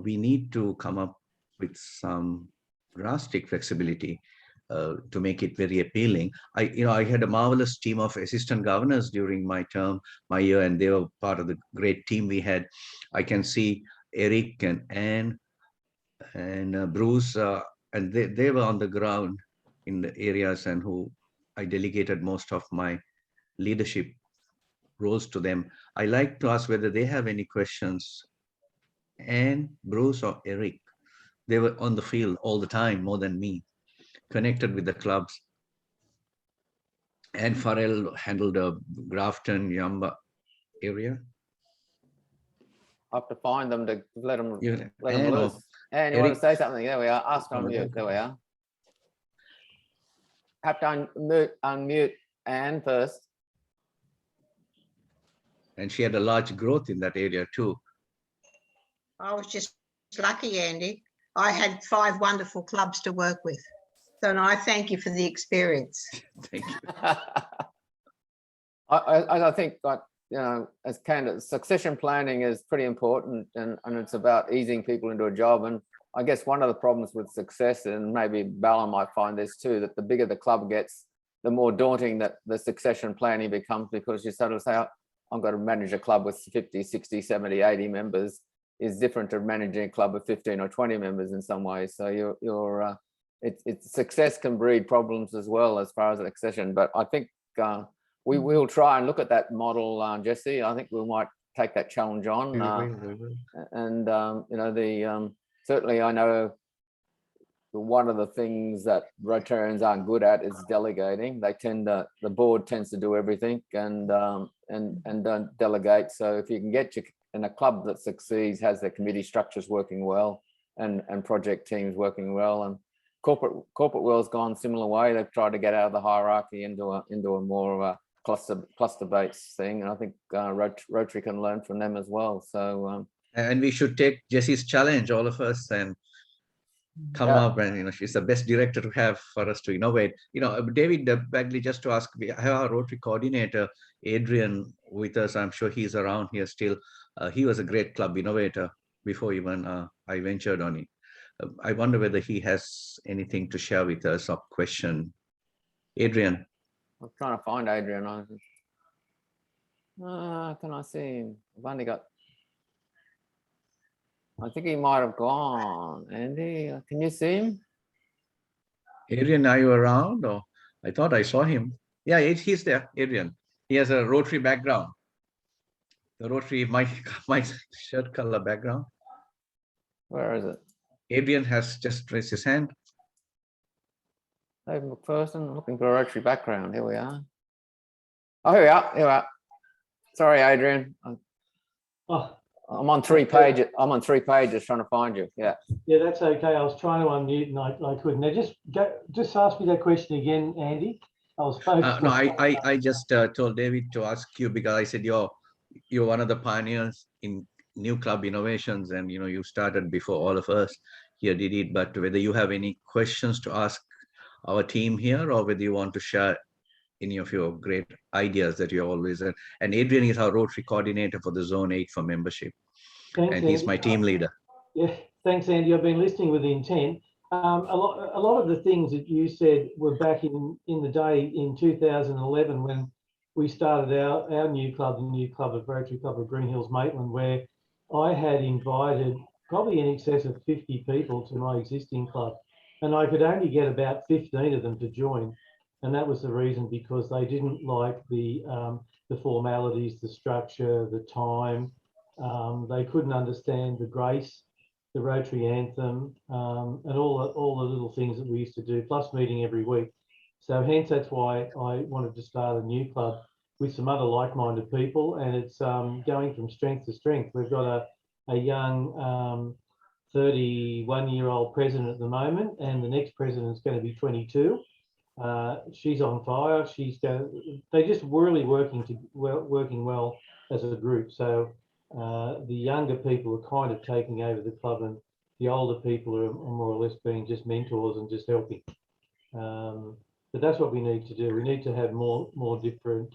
we need to come up with some drastic flexibility to make it very appealing. I had a marvelous team of assistant governors during my year, and they were part of the great team we had. I can see Eric and Anne and Bruce, and they were on the ground, in the areas and who I delegated most of my leadership roles to them. I like to ask whether they have any questions. And Bruce or Eric, they were on the field all the time, more than me, connected with the clubs. And Farrell handled the Grafton, Yamba area. I have to find them to let them You- loose. or And you want to Eric. say something? There we are. Ask on mute. There we are. Have to unmute Anne first. And she had a large growth in that area too. I was just lucky, Andy. I had 5 wonderful clubs to work with. So I thank you for the experience. Thank you. I think that, you know, as candidates, succession planning is pretty important, and it's about easing people into a job. And I guess one of the problems with success, and maybe Ballon might find this too, that the bigger the club gets, the more daunting that the succession planning becomes, because you sort of say, oh, I've got to manage a club with 50, 60, 70, 80 members is different to managing a club with 15 or 20 members in some ways. So it's success can breed problems as well as far as succession. But I think we will try and look at that model, Jesse. I think we might take that challenge on. And you know, certainly I know one of the things that Rotarians aren't good at is delegating. They the board tends to do everything and don't delegate. So if you can get in a club that succeeds, has their committee structures working well and project teams working well, and corporate world's gone similar way. They've tried to get out of the hierarchy into a more of a cluster based thing, and I think Rotary can learn from them as well. So and we should take Jesse's challenge, all of us, and come up, and you know, she's the best director to have for us to innovate. You know, David Bagley, just to ask, we have our Rotary coordinator Adrian with us. I'm sure he's around here still. He was a great club innovator before even I ventured on it. I wonder whether he has anything to share with us or question. Adrian. I'm trying to find Adrian. Can I see him? I've only got. I think he might have gone. Andy, can you see him? Adrian, are you around? Or I thought I saw him. Yeah, he's there. Adrian. He has a Rotary background. The Rotary, my shirt color background. Where is it? Adrian has just raised his hand. David McPherson, looking for a Rotary background. Here we are. Oh, here we are. Here we are. Sorry, Adrian. I'm on 3 pages. I'm on 3 pages trying to find you. Yeah. Yeah, that's okay. I was trying to unmute and I couldn't. Now just ask me that question again, Andy. I was focused. No, I just told David to ask you, because I said you're one of the pioneers in new club innovations, and you know, you started before all of us here did it. But whether you have any questions to ask our team here, or whether you want to share any of your great ideas that you always had. And Adrian is our Rotary coordinator for the Zone 8 for membership. Thanks, and he's Andy. my team leader. Yeah, thanks, Andy. I've been listening with intent. A lot of the things that you said were back in the day in 2011 when we started our new club, the new club of Rotary Club of Green Hills Maitland, where I had invited probably in excess of 50 people to my existing club, and I could only get about 15 of them to join. And that was the reason, because they didn't like the formalities, the structure, the time. They couldn't understand the grace, the Rotary anthem, and all the little things that we used to do, plus meeting every week. So hence that's why I wanted to start a new club with some other like-minded people, and it's going from strength to strength. We've got a young 31-year-old president at the moment, and the next president is going to be 22. She's on fire. They're just really working well as a group. So the younger people are kind of taking over the club, and the older people are more or less being just mentors and just helping. But that's what we need to do. We need to have more different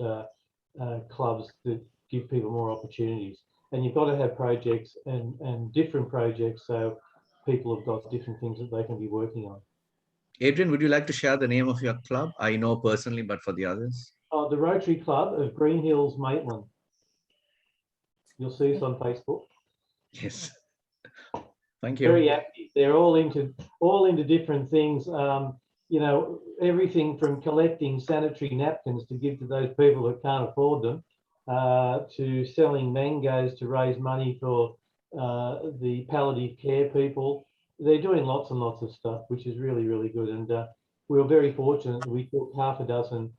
clubs that give people more opportunities. And you've got to have projects and different projects, so people have got different things that they can be working on. Adrian, would you like to share the name of your club? I know personally, but for the others. The Rotary Club of Green Hills Maitland. You'll see us on Facebook. Yes. Thank you. Very active. They're all into different things. you know, everything from collecting sanitary napkins to give to those people who can't afford them, to selling mangoes to raise money for the palliative care people. They're doing lots and lots of stuff, which is really, really good. And we were very fortunate. We took half a dozen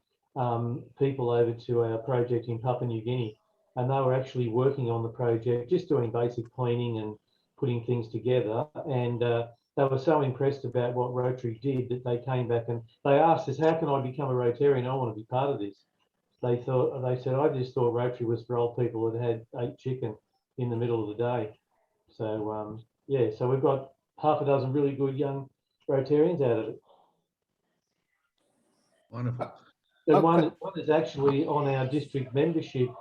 people over to our project in Papua New Guinea, and they were actually working on the project, just doing basic cleaning and putting things together. And they were so impressed about what Rotary did that they came back and they asked us, how can I become a Rotarian? I want to be part of this. They said, I just thought Rotary was for old people that had ate chicken in the middle of the day. So yeah, so we've got half a dozen really good young Rotarians out of it. Wonderful. So one is actually on our district membership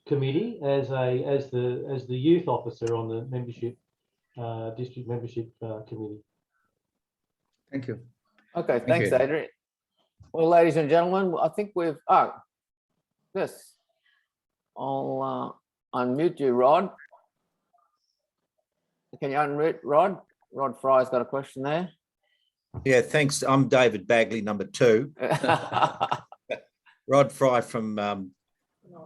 committee as the youth officer on the membership district membership committee. Thank you. Okay, Thank thanks, you. Adrian. Well, ladies and gentlemen, I think we've, yes, I'll unmute you, Rod. Can you unmute Rod? Rod Fry's got a question there. Yeah, thanks. I'm David Bagley, number 2. Rod Fry from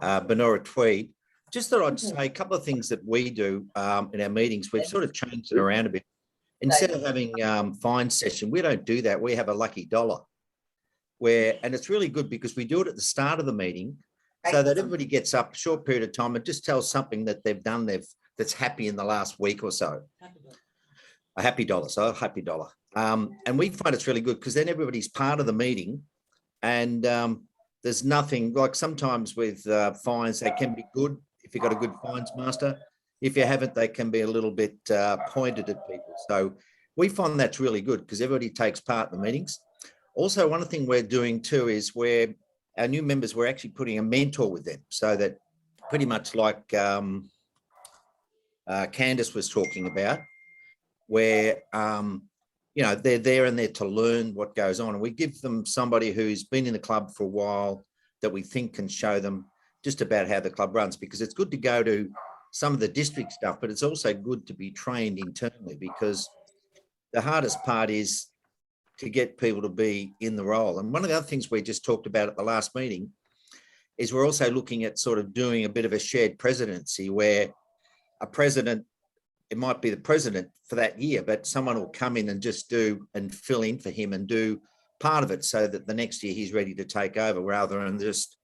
Benora Tweed. Just thought I'd say a couple of things that we do in our meetings. We've sort of changed it around a bit. Instead of having fine session, we don't do that. We have a lucky dollar and it's really good because we do it at the start of the meeting so that everybody gets up a short period of time and just tells something that they've done that's happy in the last week or so. A happy dollar, so a happy dollar. And we find it's really good because then everybody's part of the meeting, and there's nothing like sometimes with fines, they can be good if you've got a good fines master. If you haven't, they can be a little bit pointed at people. So we find that's really good because everybody takes part in the meetings. Also, one thing we're doing too is where our new members, we're actually putting a mentor with them so that pretty much like Candice was talking about, where you know, they're there and there to learn what goes on. And we give them somebody who's been in the club for a while that we think can show them just about how the club runs, because it's good to go to some of the district stuff, but it's also good to be trained internally, because the hardest part is to get people to be in the role. And one of the other things we just talked about at the last meeting is we're also looking at sort of doing a bit of a shared presidency where a president, it might be the president for that year, but someone will come in and just do and fill in for him and do part of it so that the next year he's ready to take over, rather than just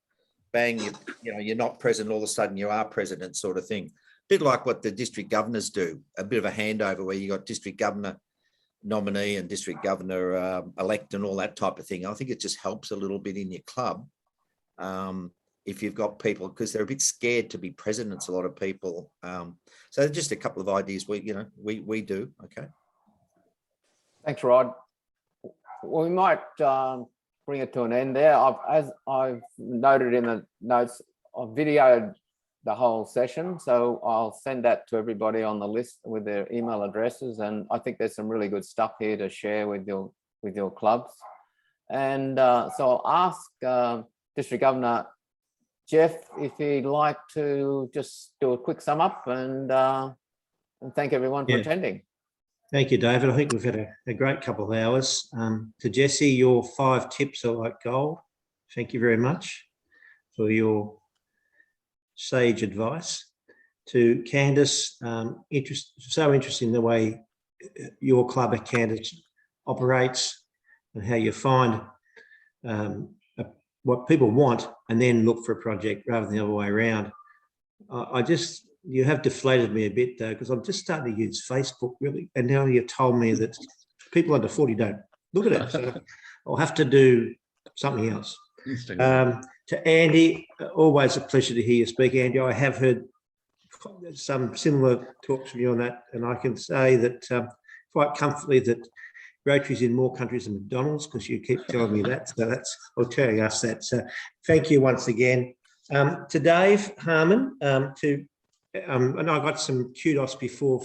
bang, you know, you're not president, all of a sudden you are president sort of thing. A bit like what the district governors do, a bit of a handover where you got district governor nominee and district governor elect and all that type of thing. I think it just helps a little bit in your club. If you've got people, because they're a bit scared to be presidents, a lot of people. So just a couple of ideas we do. Okay. Thanks, Rod. Well, we might bring it to an end there. As I've noted in the notes, I've videoed the whole session, so I'll send that to everybody on the list with their email addresses. And I think there's some really good stuff here to share with your clubs. And so I'll ask District Governor Jeff if he'd like to just do a quick sum up and thank everyone for attending. Thank you, David. I think we've had a great couple of hours. To Jesse, your 5 tips are like gold. Thank you very much for your sage advice. To Candice, so interesting the way your club at Candice operates and how you find what people want and then look for a project rather than the other way around. You have deflated me a bit though, because I'm just starting to use Facebook really, and now you've told me that people under 40 don't look at it, so I'll have to do something else. To Andy, always a pleasure to hear you speak, Andy. I have heard some similar talks from you on that, and I can say that quite comfortably that Rotary's in more countries than McDonald's, because you keep telling me that. So that's, or telling us that. So thank you once again. To Dave Harmon, and I got some kudos before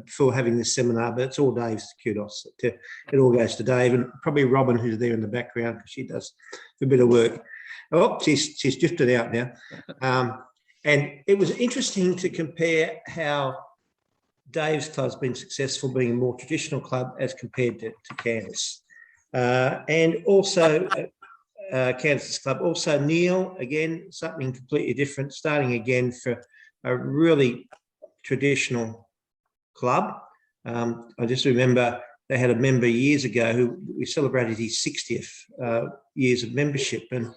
for having this seminar, but it's all Dave's kudos. It all goes to Dave, and probably Robin, who's there in the background, because she does a bit of work. Oh, she's drifted out now. And it was interesting to compare how Dave's club's been successful, being a more traditional club as compared to Candace. And also Candace's club. Also Neil, again, something completely different, starting again for a really traditional club. I just remember they had a member years ago who we celebrated his 60th years of membership, and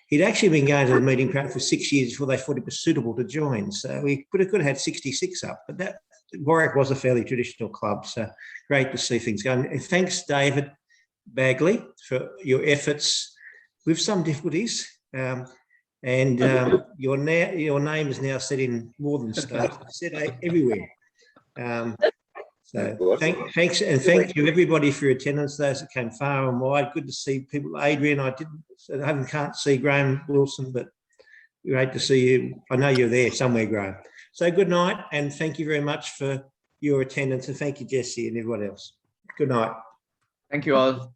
he'd actually been going to the meeting ground for 6 years before they thought it was suitable to join. So we could have had 66 up, but that Warwick was a fairly traditional club. So great to see things going. And thanks, David Bagley, for your efforts with some difficulties. Your name is now said in more than states, said everywhere. So thanks to everybody for your attendance. Those that came far and wide. Good to see people. Adrian, can't see Graham Wilson, but great to see you. I know you're there somewhere, Graham. So good night, and thank you very much for your attendance, and thank you, Jesse, and everyone else. Good night. Thank you all.